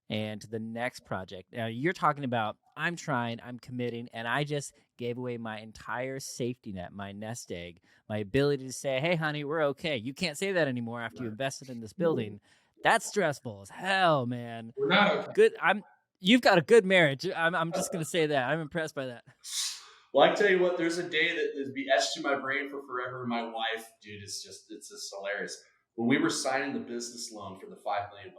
and to the next project. Now, you're talking about I'm trying, I'm committing, and I just gave away my entire safety net, my nest egg, my ability to say, hey, honey, we're okay. You can't say that anymore after you invested in this building. That's stressful as hell, man. We're not okay. Good. You've got a good marriage. I'm just gonna say that. I'm impressed by that. Well, I tell you what, there's a day that will be etched in my brain for forever. My wife, dude, it's just hilarious. When we were signing the business loan for the $5 million,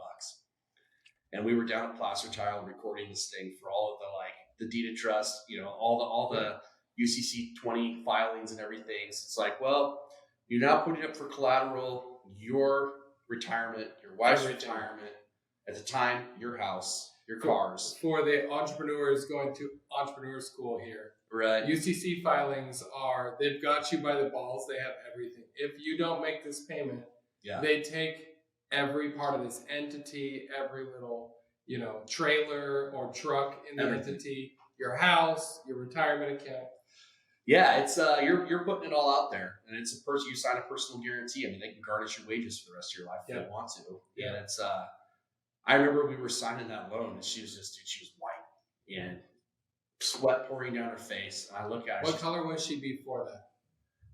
and we were down at Placer Tile recording this thing for all of the deed of trust, all the UCC 20 filings and everything. So it's like, well, you're now putting up for collateral your retirement, your wife's retirement, at the time, your house. Your cars. For the entrepreneurs going to entrepreneur school here. Right. UCC filings they've got you by the balls. They have everything. If you don't make this payment, they take every part of this entity, every little, trailer or truck in the entity, your house, your retirement account. Yeah, it's you're putting it all out there, and it's a person you sign a personal guarantee. I mean, they can garnish your wages for the rest of your life if they want to. Yeah. And it's I remember we were signing that loan, and she was white and sweat pouring down her face. And I look at her. What color was she before that?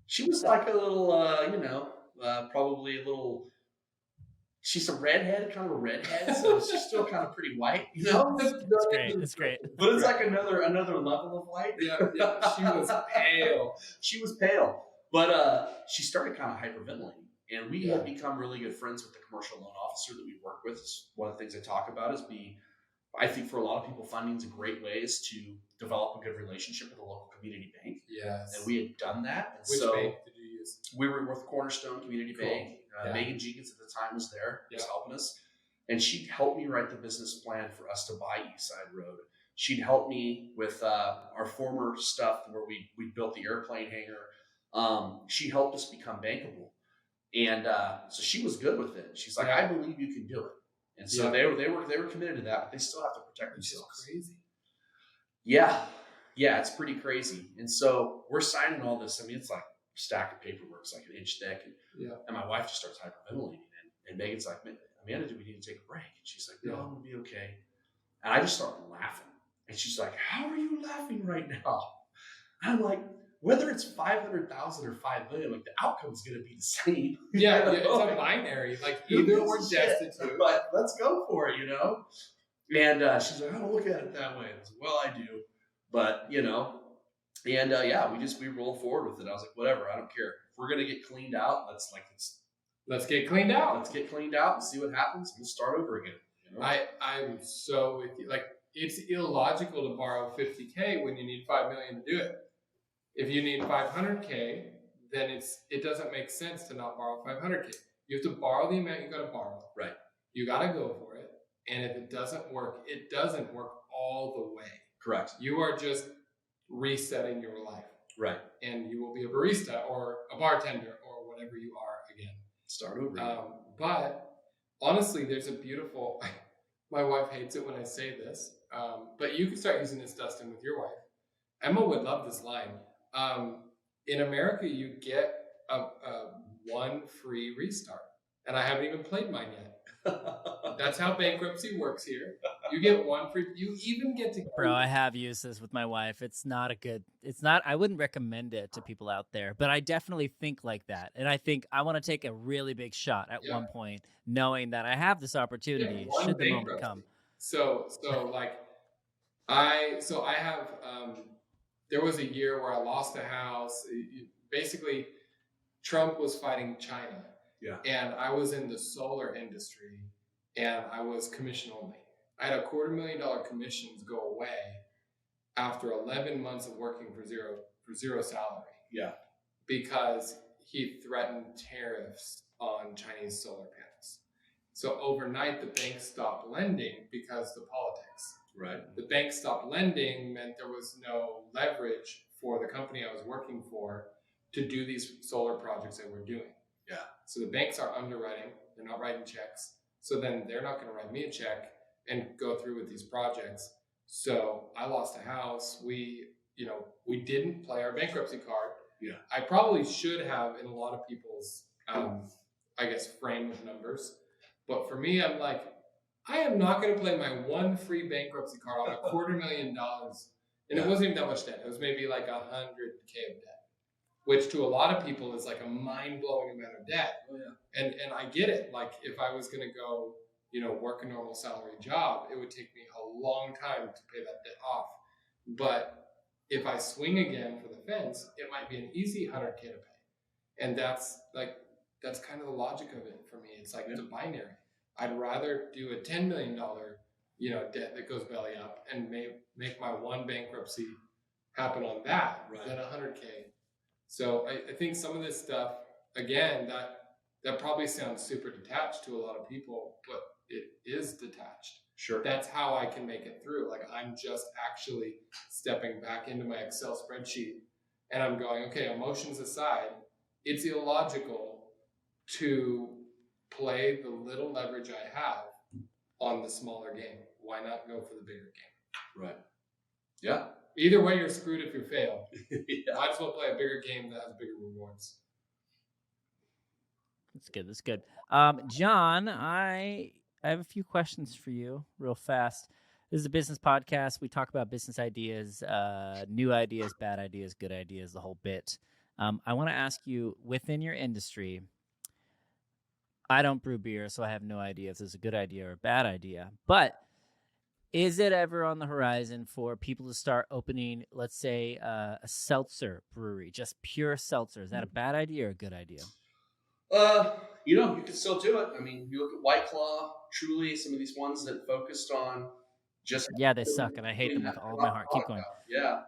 She was like a little, probably a little. She's a redhead, kind of a redhead, so she's still kind of pretty white, That's great. That's great. But it's like another level of white. Yeah. She was pale. She was pale, but she started kind of hyperventilating, and we had become really good friends with the commercial loan officer that we work with. One of the things I talk about is I think for a lot of people, funding is a great way to develop a good relationship with a local community bank. Yes. And we had done that. And Which bank did you use? We were with Cornerstone Community Bank. Megan Jenkins at the time was there, was helping us. And she'd help me write the business plan for us to buy Eastside Road. She'd help me with our former stuff where we built the airplane hangar. She helped us become bankable. And so she was good with it. She's like, I believe you can do it. And so they were committed to that, but they still have to protect themselves. Which is crazy. Yeah, it's pretty crazy. And so we're signing all this. I mean, it's like a stack of paperwork. It's like an inch thick. And my wife just starts hyperventilating. And Megan's like, Amanda, do we need to take a break? And she's like, no, I'm going to be okay. And I just start laughing. And she's like, how are you laughing right now? And I'm like, whether it's 500,000 or 5 million, like the outcome's going to be the same. Yeah, it's a binary. Like either we're destitute. But let's go for it, And she's like, I don't look at it that way. And I was like, well, I do. But, and we roll forward with it. I was like, whatever, I don't care. If we're going to get cleaned out, let's get cleaned out. Let's get cleaned out and see what happens. We'll start over again. I'm so with you. Like, it's illogical to borrow $50K when you need $5 million to do it. If you need $500K, then it doesn't make sense to not borrow $500K. You have to borrow the amount you got to borrow. Right. You got to go for it. And if it doesn't work all the way. Correct. You are just resetting your life. Right. And you will be a barista or a bartender or whatever you are again. Start over. But honestly, there's a beautiful, my wife hates it when I say this, but you can start using this, Dustin, with your wife. Emma would love this line. In America, you get a one free restart. And I haven't even played mine yet. That's how bankruptcy works here. You get one free, you even get to... Bro, I have used this with my wife. I wouldn't recommend it to people out there, but I definitely think like that. And I think I want to take a really big shot at one point, knowing that I have this opportunity should the moment come. So I have, there was a year where I lost a house. Basically, Trump was fighting China. Yeah. And I was in the solar industry and I was commission only. I had $250,000 commissions go away after 11 months of working for zero salary. Yeah. Because he threatened tariffs on Chinese solar panels. So overnight, the bank stopped lending because the politics. Right. The bank stopped lending meant there was no leverage for the company I was working for to do these solar projects that we're doing. Yeah. So the banks are underwriting, they're not writing checks. So then they're not going to write me a check and go through with these projects. So I lost a house. We didn't play our bankruptcy card. Yeah. I probably should have in a lot of people's, frame of numbers. But for me, I'm like, I am not going to play my one free bankruptcy card on $250,000. And it wasn't even that much debt. It was maybe like $100K of debt, which to a lot of people is like a mind-blowing amount of debt. Oh, yeah. And I get it. Like if I was going to go, work a normal salary job, it would take me a long time to pay that debt off. But if I swing again for the fence, it might be an easy $100K to pay. And that's kind of the logic of it for me. It's like, it's a binary. I'd rather do a $10 million, debt that goes belly up and make my one bankruptcy happen on that than $100K. So I think some of this stuff, again, that probably sounds super detached to a lot of people, but it is detached. Sure. That's how I can make it through. Like I'm just actually stepping back into my Excel spreadsheet and I'm going, okay, emotions aside, it's illogical to play the little leverage I have on the smaller game. Why not go for the bigger game? Right. Yeah. Either way, you're screwed if you fail. Yeah. Might as well play a bigger game that has bigger rewards. That's good. That's good. John, I have a few questions for you, real fast. This is a business podcast. We talk about business ideas, new ideas, bad ideas, good ideas, the whole bit. I want to ask you, within your industry, I don't brew beer, so I have no idea if this is a good idea or a bad idea. But is it ever on the horizon for people to start opening, let's say, a seltzer brewery, just pure seltzer? Is that a bad idea or a good idea? You know, you can still do it. I mean, you look at White Claw, Truly, some of these ones that focused on just Yeah, they suck, and I hate them with all my heart. Keep going. Yeah.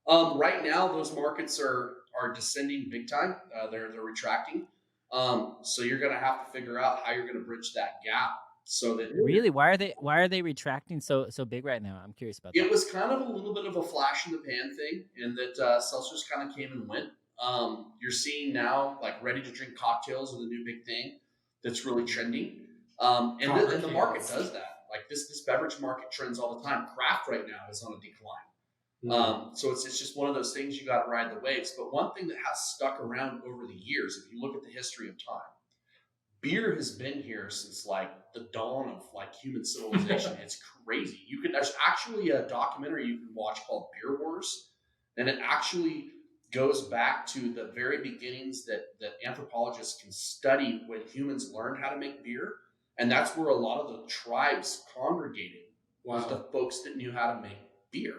Right now, those markets are descending big time. They're retracting. So you're going to have to figure out how you're going to bridge that gap. So that Really, why are they retracting so big right now? I'm curious about that. it was kind of a little bit of a flash in the pan thing, in that seltzers kind of came and went. You're seeing now like ready to drink cocktails are the new big thing that's really trending. And the market does that. Like this beverage market trends all the time. Craft right now is on a decline. So it's just one of those things you got to ride the waves. But one thing that has stuck around over the years, if you look at the history of time, beer has been here since like the dawn of like human civilization. It's crazy. There's actually a documentary you can watch called Beer Wars, and it actually goes back to the very beginnings that anthropologists can study when humans learned how to make beer, and that's where a lot of the tribes congregated. Was the folks that knew how to make beer.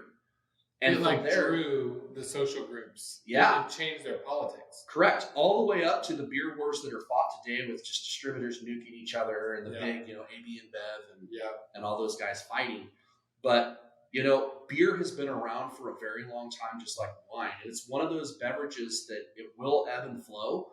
And it like drew the social groups. Yeah. It changed their politics. Correct. All the way up to the beer wars that are fought today with just distributors nuking each other and the big, AB and Bev and all those guys fighting. But, beer has been around for a very long time, just like wine. And it's one of those beverages that it will ebb and flow.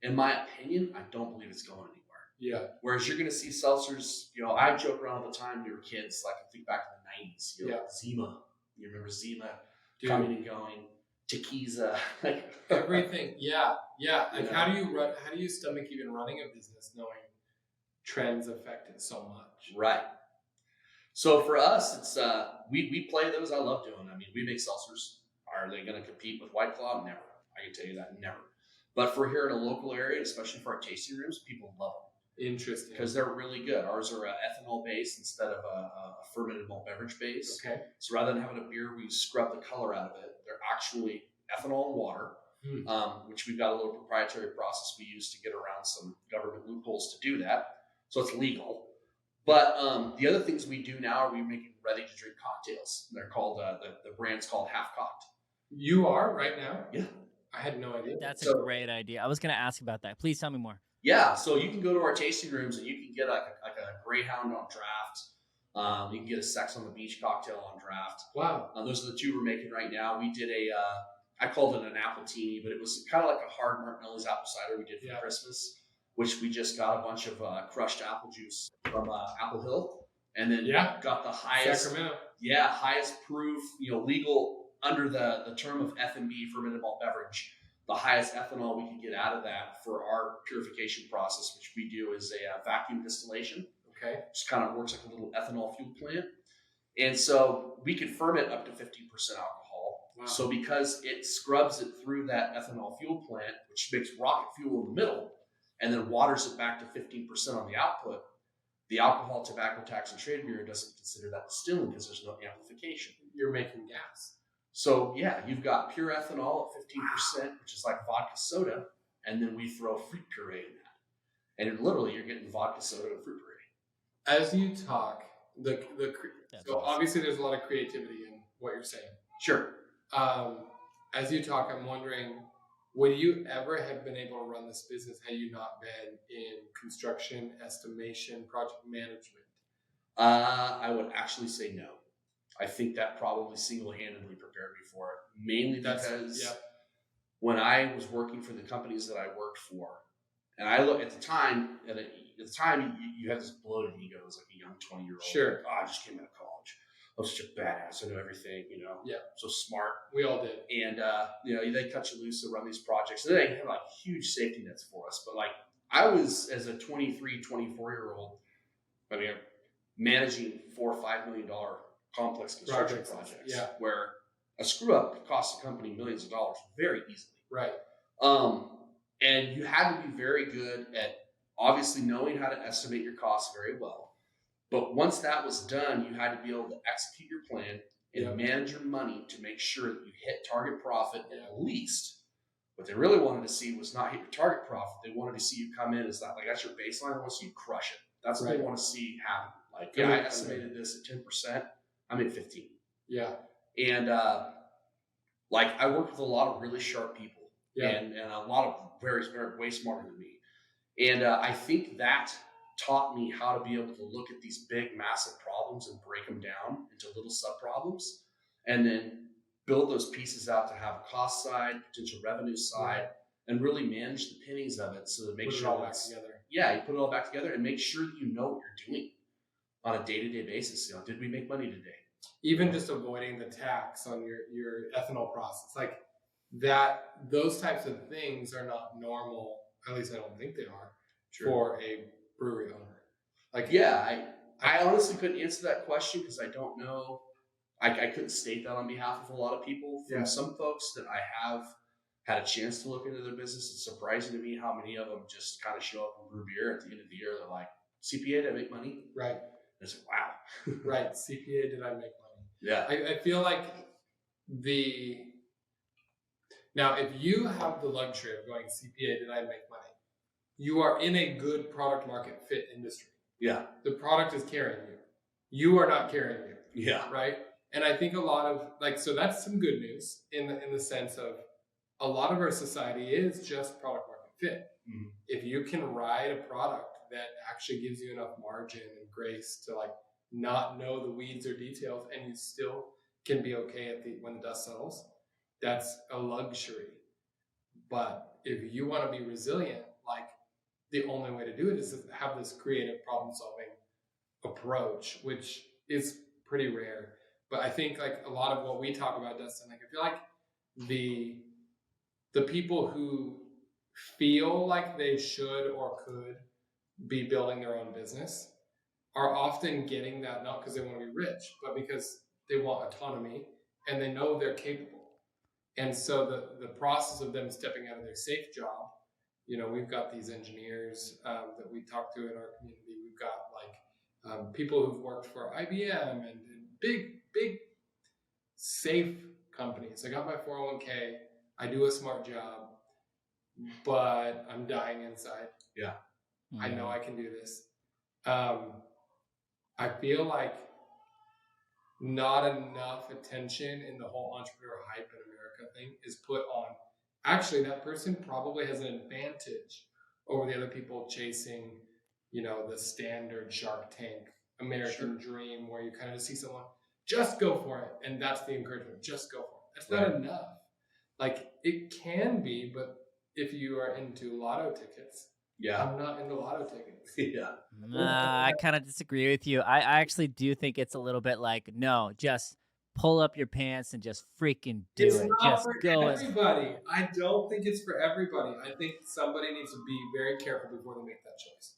In my opinion, I don't believe it's going anywhere. Yeah. Whereas you're going to see seltzers, I joke around all the time we were kids, like I think back in the 90s, Zima. You remember Zima coming and going, Tequiza, like everything. Yeah. Like how do you stomach even running a business knowing trends affect it so much? Right. So for us, it's we play those. I love doing. I mean, we make seltzers. Are they going to compete with White Claw? Never. I can tell you that, never. But for here in a local area, especially for our tasting rooms, people love them. Interesting. Because they're really good. Ours are ethanol based instead of a fermented malt beverage base. Okay. So rather than having a beer, we scrub the color out of it. They're actually ethanol and water, which we've got a little proprietary process we use to get around some government loopholes to do that. So it's legal. But the other things we do now are we making ready to drink cocktails. They're called the brand's called Half Cocked. You are right now? Yeah. I had no idea. That's a great idea. I was going to ask about that. Please tell me more. Yeah, so you can go to our tasting rooms and you can get like a Greyhound on draft. You can get a Sex on the Beach cocktail on draft. Wow. Those are the two we're making right now. We did I called it an appletini, but it was kind of like a hard Martinelli's apple cider we did for Christmas, which we just got a bunch of crushed apple juice from Apple Hill, and then got the highest Sacramento. Yeah, highest proof, legal under the term of F&B, fermented malt beverage. The highest ethanol we can get out of that for our purification process, which we do, is a vacuum distillation. Okay. Just kind of works like a little ethanol fuel plant. And so we can ferment up to 15% alcohol. Wow. So because it scrubs it through that ethanol fuel plant, which makes rocket fuel in the middle, and then waters it back to 15% on the output, the Alcohol, Tobacco Tax and Trade Bureau doesn't consider that distilling because there's no amplification. You're making gas. So you've got pure ethanol at 15%, which is like vodka soda, and then we throw fruit puree in that. And literally you're getting vodka soda and fruit puree. As you talk, obviously there's a lot of creativity in what you're saying. Sure. As you talk, I'm wondering, would you ever have been able to run this business had you not been in construction, estimation, project management? I would actually say no. I think that probably single-handedly prepared me for it, mainly because when I was working for the companies that I worked for, and I look at the time, you have this bloated ego as like a young 20-year-old. Sure. I just came out of college. I was such a badass. I know everything, Yeah. So smart. We all did. And, they cut you loose to run these projects. And they have like huge safety nets for us. But like I was, as a 23, 24-year-old, managing $4 or $5 million complex construction projects. Yeah. Where a screw up cost the company millions of dollars very easily. Right. And you had to be very good at obviously knowing how to estimate your costs very well. But once that was done, you had to be able to execute your plan and manage your money to make sure that you hit target profit at least. What they really wanted to see was not hit your target profit. They wanted to see you come in as that, like that's your baseline. They want to see you crush it. That's what they want to see happen. Like, I estimated this at 10%. I'm at 15. Yeah. And like I work with a lot of really sharp people, and a lot of very, very way smarter than me. And I think that taught me how to be able to look at these big, massive problems and break them down into little sub problems, and then build those pieces out to have a cost side, potential revenue side, and really manage the pennies of it. So to make sure it all back together. Yeah, you put it all back together and make sure that you know what you're doing on a day-to-day basis. You know, did we make money today? Even just avoiding the tax on your ethanol process, like that, those types of things are not normal. At least I don't think they are for a brewery owner. Like, I honestly couldn't answer that question because I don't know. I couldn't state that on behalf of a lot of people. From some folks that I have had a chance to look into their business, it's surprising to me how many of them just kind of show up and brew beer. At the end of the year, they're like, CPA, did I make money? Right. And it's like, wow. Right. CPA, did I make money? Yeah. I feel like now, if you have the luxury of going CPA, did I make money? You are in a good product market fit industry. Yeah. The product is carrying you. You are not carrying you. Yeah. Right. And I think a lot of so that's some good news in the sense of a lot of our society is just product market fit. Mm-hmm. If you can ride a product that actually gives you enough margin and grace to like not know the weeds or details, and you still can be okay when the dust settles, that's a luxury. But if you want to be resilient, like the only way to do it is to have this creative problem solving approach, which is pretty rare. But I think like a lot of what we talk about, Dustin, like I feel like the people who feel like they should or could be building their own business are often getting that not because they want to be rich, but because they want autonomy and they know they're capable. And so the process of them stepping out of their safe job, you know, we've got these engineers that we talk to in our community. We've got like people who've worked for IBM and big safe companies. I got my 401k. I do a smart job, but I'm dying inside. Yeah. I know I can do this. I feel like not enough attention in the whole entrepreneur hype in America thing is put on. Actually, that person probably has an advantage over the other people chasing, you know, the standard Shark Tank American dream where you kind of see someone, just go for it. And that's the encouragement. Just go for it. That's not enough. Like it can be, but if you are into lotto tickets, I'm not into lotto tickets. I kind of disagree with you. I actually do think it's a little bit like, no, just pull up your pants and just freaking do it. Just go. Everybody. I don't think it's for everybody. I think somebody needs to be very careful before they make that choice.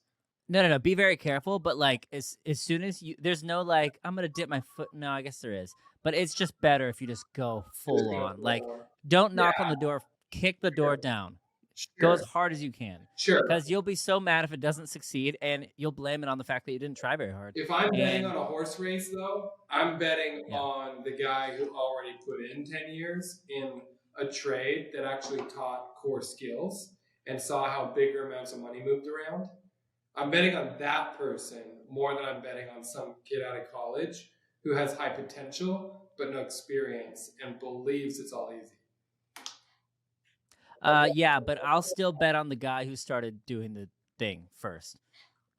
No. Be very careful. But like, as soon as there's no like, I'm gonna dip my foot. No, I guess there is. But it's just better if you just go full on. Like, don't knock on the door. Kick the door down. Go as hard as you can. Because you'll be so mad if it doesn't succeed, and you'll blame it on the fact that you didn't try very hard. If I'm betting on a horse race, though, I'm betting on the guy who already put in 10 years in a trade that actually taught core skills and saw how bigger amounts of money moved around. I'm betting on that person more than I'm betting on some kid out of college who has high potential but no experience and believes it's all easy. Yeah, but I'll still bet on the guy who started doing the thing first,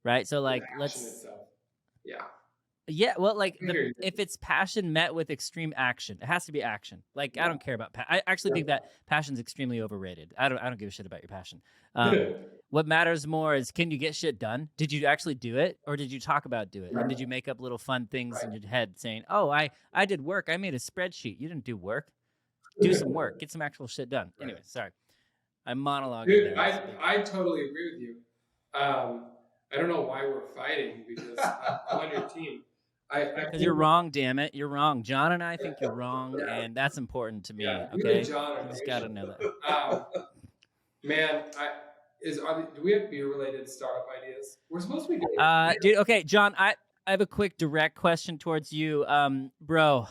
right? So like, yeah. Well, like if it's passion met with extreme action, it has to be action. Like I don't care about I actually think that passion's extremely overrated. I don't give a shit about your passion. What matters more is, can you get shit done? Did you actually do it, or did you talk about do it? And did you make up little fun things in your head saying, "Oh, I did work. I made a spreadsheet." You didn't do work. Do some work. Get some actual shit done. Anyway, sorry. I'm monologuing. Dude, I totally agree with you. I don't know why we're fighting because I'm on your team. Because you're wrong, damn it. You're wrong. John and I think you're wrong, and that's important to me. Yeah, you Okay, and John are you just gotta know that. Man, do we have beer related startup ideas? We're supposed to be doing Dude. Okay, John. I have a quick direct question towards you, bro.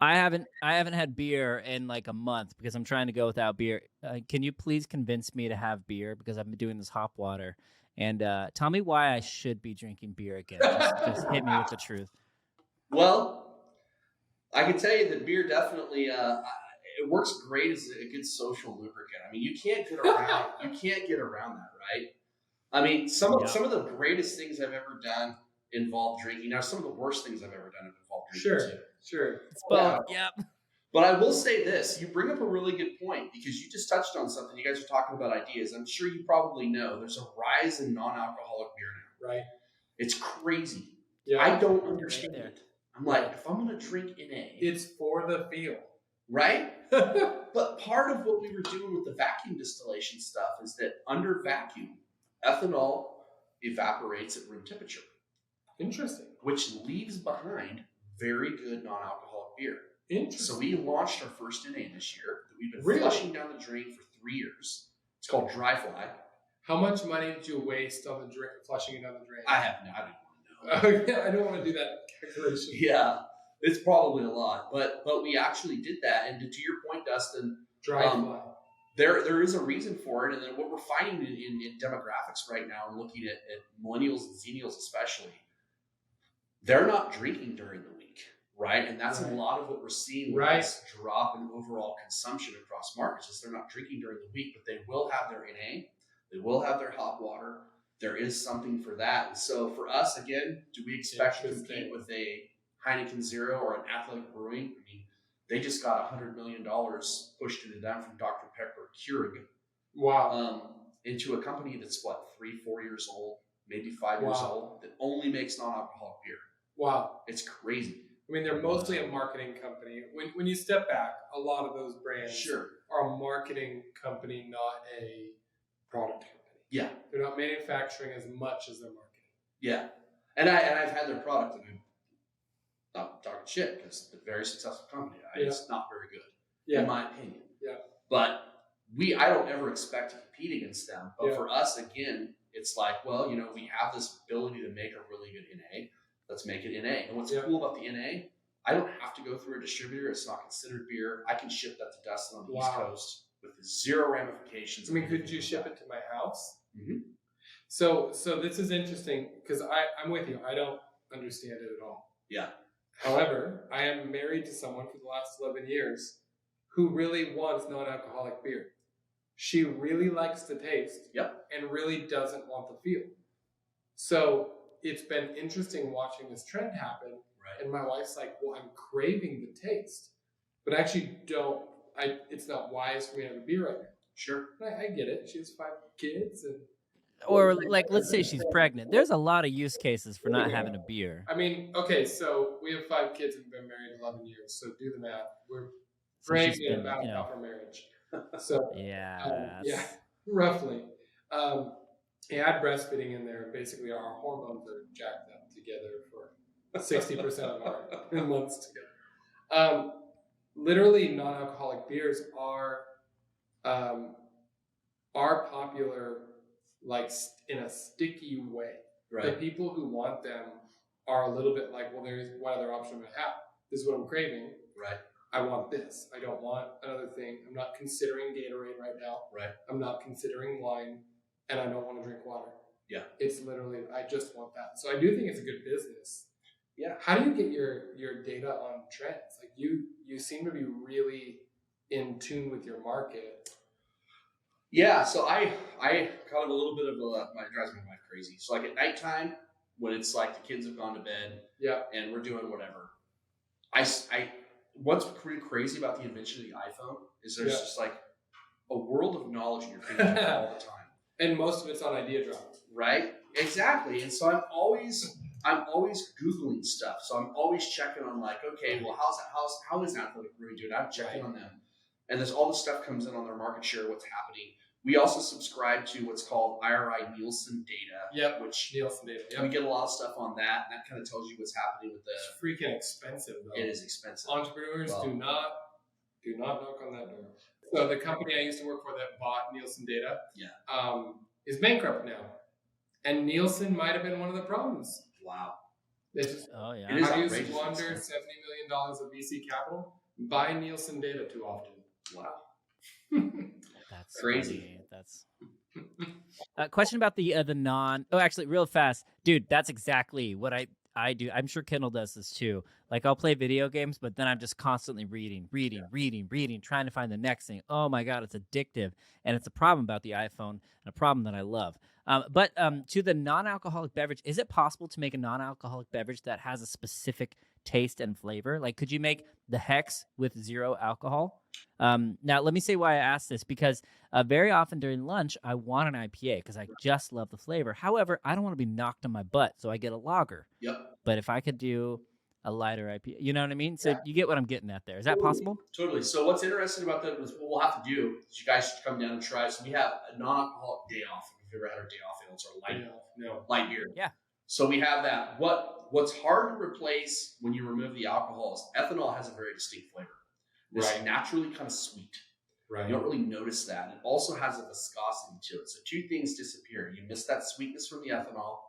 I haven't had beer in like a month because I'm trying to go without beer. Can you please convince me to have beer because I've been doing this hop water? And tell me why I should be drinking beer again. Just hit me with the truth. Well, I can tell you that beer definitely it works great as a good social lubricant. I mean, you can't get around that, right? I mean, some of the greatest things I've ever done involve drinking. Now, some of the worst things I've ever done have involved drinking too. Sure. It's both. Yep. But I will say this: you bring up a really good point because you just touched on something. You guys are talking about ideas. I'm sure you probably know there's a rise in non-alcoholic beer now. Right. It's crazy. Yeah. I don't understand Right it. I'm like, if I'm going to drink NA, it's for the feel. Right? But part of what we were doing with the vacuum distillation stuff is that under vacuum, ethanol evaporates at room temperature. Interesting. Which leaves behind very good non-alcoholic beer. Interesting. So we launched our first NA this year that we've been flushing down the drain for 3 years. It's called Dry Fly. How much money did you waste on the flushing it down the drain? I didn't want to know. I don't want to do that calculation. Yeah, it's probably a lot, but we actually did that. And to your point, Dustin, Dry Fly. There is a reason for it, and then what we're finding in demographics right now, and looking at millennials and zennials especially, they're not drinking during the week, right? And that's a lot of what we're seeing with this drop in overall consumption across markets. Is they're not drinking during the week, but they will have their NA, they will have their hot water. There is something for that. And so for us, again, do we expect to compete with a Heineken Zero or an Athletic Brewing? I mean, they just got $100 million pushed into them from Dr. Pepper Keurig. Wow. Into a company that's 3-4 years old, maybe 5 years old, that only makes non-alcoholic beer. Wow. It's crazy. I mean, they're mostly a marketing company. When you step back, a lot of those brands are a marketing company, not a product company. Yeah. They're not manufacturing as much as they're marketing. Yeah. And I've had their product, and I'm not talking shit because it's a very successful company. It's not very good, in my opinion. Yeah. But I don't ever expect to compete against them. But for us, again, it's like, well, we have this ability to make a really good NA. Let's make it NA. And what's cool about the NA, I don't have to go through a distributor. It's not considered beer. I can ship that to Dustin on the East Coast with zero ramifications. I mean, could you ship it to my house? Mm-hmm. So this is interesting because I'm with you. I don't understand it at all. Yeah. However, I am married to someone for the last 11 years who really wants non-alcoholic beer. She really likes the taste and really doesn't want the feel. So it's been interesting watching this trend happen. Right. And my wife's like, well, I'm craving the taste, but I actually don't. It's not wise for me to have a beer right now. Sure. I get it. She has 5 kids. Or let's say she's pregnant. There's a lot of use cases for not having a beer. I mean, okay, so we have 5 kids and been married 11 years. So do the math. We're pregnant about our marriage. So roughly. Add breastfeeding in there, and basically our hormones are jacked up together for 60% of our months together. Literally, non-alcoholic beers are popular, in a sticky way. Right. The people who want them are a little bit like, well, there's one other option I have. This is what I'm craving. Right. I want this. I don't want another thing. I'm not considering Gatorade right now. Right. I'm not considering wine, and I don't want to drink water. Yeah. It's literally, I just want that. So I do think it's a good business. Yeah. How do you get your data on trends? Like you seem to be really in tune with your market. Yeah, so I kind of a little bit of it drives my wife crazy. So at nighttime, when it's the kids have gone to bed, and we're doing whatever, what's pretty crazy about the invention of the iPhone is there's just a world of knowledge in your fingertips all the time, and most of it's on Idea Drop. Right, exactly. And so I'm always Googling stuff. So I'm always checking on okay, well, how is Athletic Brewing doing? I'm checking on them. And there's all this stuff comes in on their market share, what's happening. We also subscribe to what's called IRI Nielsen data. Yep, which Nielsen data. Yep. we get a lot of stuff on that, and that kind of tells you what's happening with It's freaking expensive, though. It is expensive. Entrepreneurs do not knock on that door. So the company I used to work for that bought Nielsen data, is bankrupt now, and Nielsen might have been one of the problems. Wow. They just, Oh yeah. It is how do you outrageous. squander $70 million of VC capital? Buy Nielsen data too often. Wow. That's crazy. funny. That's question about the non. Oh, actually, real fast, dude. That's exactly what I do. I'm sure Kendall does this too. Like I'll play video games, but then I'm just constantly reading, trying to find the next thing. Oh my god, it's addictive, and it's a problem about the iPhone, and a problem that I love. But to the non-alcoholic beverage, is it possible to make a non-alcoholic beverage that has a specific taste and flavor? Like, could you make the Hex with 0 alcohol? Now, let me say why I asked this, because very often during lunch, I want an IPA because I just love the flavor. However, I don't want to be knocked on my butt, so I get a lager. Yep. But if I could do a lighter IPA, you know what I mean? So you get what I'm getting at there. Is that possible? Totally. So what's interesting about that is what we'll have to do is you guys should come down and try. So we have a non-alcoholic day off. If you've ever had our day off, it's our light beer. Yeah. So we have that. What's hard to replace when you remove the alcohol is ethanol has a very distinct flavor. It's naturally kind of sweet. Right. You don't really notice that. It also has a viscosity to it. So 2 things disappear. You miss that sweetness from the ethanol,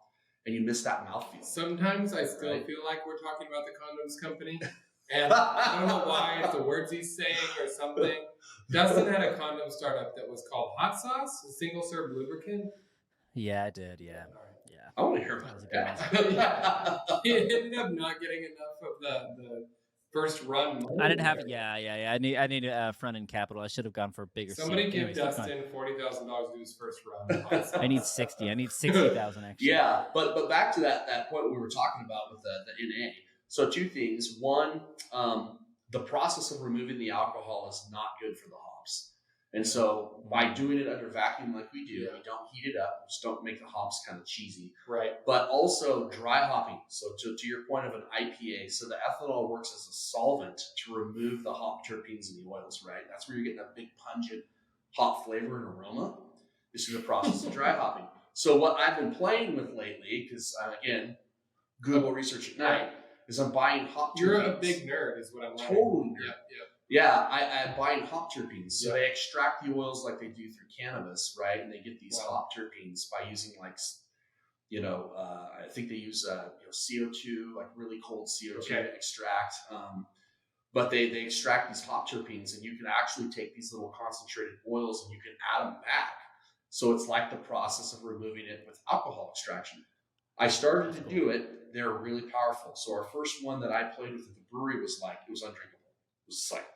and you miss that mouthfeel. Sometimes I still feel like we're talking about the condoms company. And I don't know why, it's the words he's saying or something. Dustin had a condom startup that was called Hot Sauce, a single-serve lubricant. Yeah, I did. Yeah. I want to hear about that. Yeah. He ended up not getting enough of the first run. I didn't have. Yeah. I need front end capital. I should have gone for a bigger. Somebody seed. give Anyways, Dustin $40,000 to do his first run. I need 60. I need 60,000 actually. Yeah, but back to that point we were talking about with the NA. So 2 things. One, the process of removing the alcohol is not good for the hops. And so by doing it under vacuum like we do, we don't heat it up, just don't make the hops kind of cheesy. Right. But also dry hopping. So to your point of an IPA, so the ethanol works as a solvent to remove the hop terpenes in the oils, right? That's where you're getting that big pungent hop flavor and aroma. This is the process of dry hopping. So what I've been playing with lately, because again, Google research at night, is I'm buying hop terpenes. You're a big nerd is what I'm learning. Totally. Yeah. I'm buying hop terpenes. So they extract the oils like they do through cannabis, right? And they get these hop terpenes by using I think they use CO2, like really cold CO2 to extract. But they extract these hop terpenes, and you can actually take these little concentrated oils and you can add them back. So it's like the process of removing it with alcohol extraction. I started to do it. They're really powerful. So our first one that I played with at the brewery was undrinkable. It was like,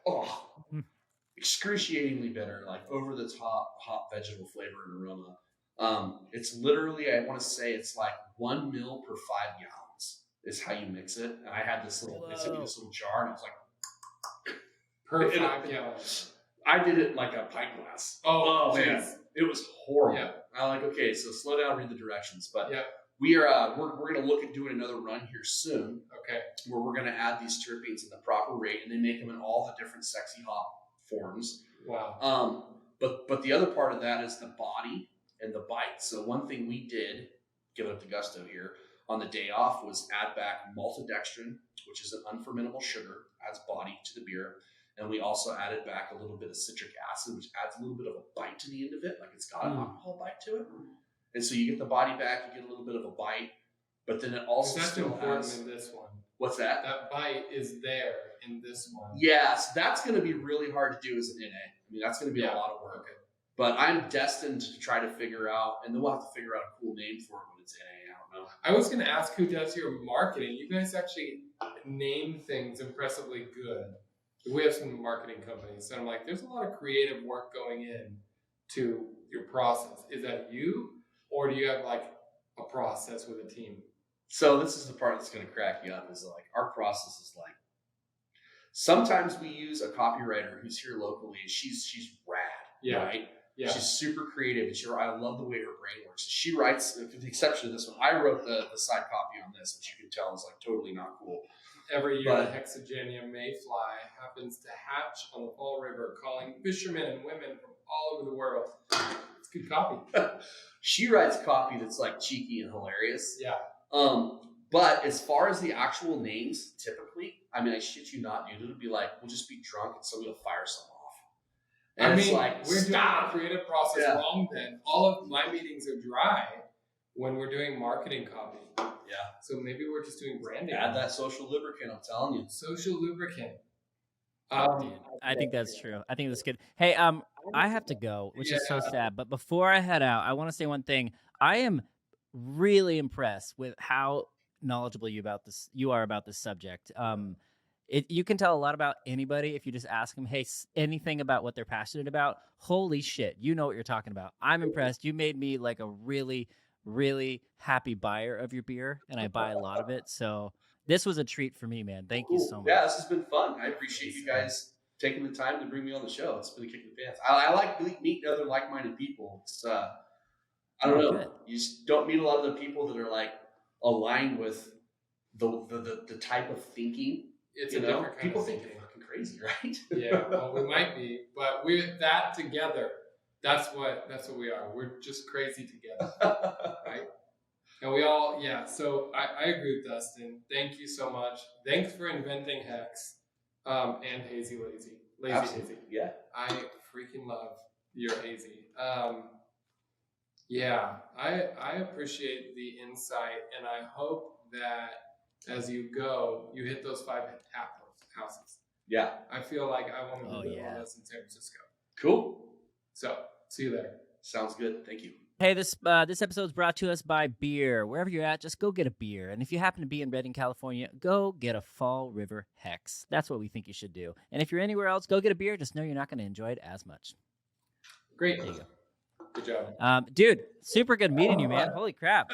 excruciatingly bitter, like over the top hop vegetable flavor and aroma. It's literally, I want to say it's like 1 ml per 5 gallons is how you mix it. And I had this little, they sent me this little jar, and it was like per 5 gallons. I did it like a pint glass. Oh man, it was horrible. Yeah. I'm like, okay, so slow down, read the directions. But we're going to look at doing another run here soon. Okay. Where we're going to add these terpenes in the proper rate, and they make them in all the different sexy hop forms. Wow. But the other part of that is the body and the bite. So one thing we did, give it up to Gusto here, on the day off was add back maltodextrin, which is an unfermentable sugar, adds body to the beer. And we also added back a little bit of citric acid, which adds a little bit of a bite to the end of it, like it's got an alcohol bite to it. And so you get the body back, you get a little bit of a bite, but then it also still important has... in this one. What's that? That bite is there in this one. Yeah, so that's going to be really hard to do as an NA. I mean, that's going to be a lot of work. But I'm destined to try to figure out, and then we'll have to figure out a cool name for it when it's NA. I don't know. I was going to ask who does your marketing. You guys actually name things impressively good. We have some marketing companies, and I'm like, there's a lot of creative work going in to your process. Is that you, or do you have like a process with a team? So this is the part that's going to crack you up. Is like our process is like sometimes we use a copywriter who's here locally. She's rad, right? Yeah. She's super creative, and I love the way her brain works. She writes, with the exception of this one. I wrote the side copy on this, which you can tell is like totally not cool. Every year, the Hexagenia mayfly happens to hatch on the Fall River, calling fishermen and women from all over the world. It's good copy. She writes copy that's like cheeky and hilarious. Yeah. But as far as the actual names, typically, I mean, I shit you not, dude. It'll be like, we'll just be drunk and somebody will fire someone off. And it's like, we're doing the creative process wrong then. All of my meetings are dry when we're doing marketing copy. Yeah. So maybe we're just doing branding. Add that social lubricant, I'm telling you. Social lubricant. Dude, I think that's true. I think that's good. Hey, I have to go, which is so sad. But before I head out, I want to say one thing. I am really impressed with how knowledgeable you are about this subject. You can tell a lot about anybody if you just ask them, hey, anything about what they're passionate about. Holy shit, you know what you're talking about. I'm impressed. You made me like a really, really happy buyer of your beer, and I buy a lot of it. So this was a treat for me, man. Thank you so much. Yeah, this has been fun. I appreciate you guys taking the time to bring me on the show. It's been a kick in the pants. I like meeting other like-minded people. It's I don't know. Good. You just don't meet a lot of the people that are like aligned with the type of thinking. It's a different kind people of think thinking. you're fucking crazy, right? Yeah, well, we might be, but we're that together. That's what we are. We're just crazy together, right? And we all, So I agree with Dustin. Thank you so much. Thanks for inventing Hex and Hazy Lazy. Absolutely. Hazy. Yeah. I freaking love your Hazy. I appreciate the insight, and I hope that as you go, you hit those 5 houses. Yeah. I feel like I want to do one of those in San Francisco. Cool. So, see you there. Sounds good. Thank you. Hey, this episode is brought to us by beer. Wherever you're at, just go get a beer. And if you happen to be in Redding, California, go get a Fall River Hex. That's what we think you should do. And if you're anywhere else, go get a beer. Just know you're not going to enjoy it as much. Great. There you go. Good job. Dude, super good meeting you, man. Holy crap.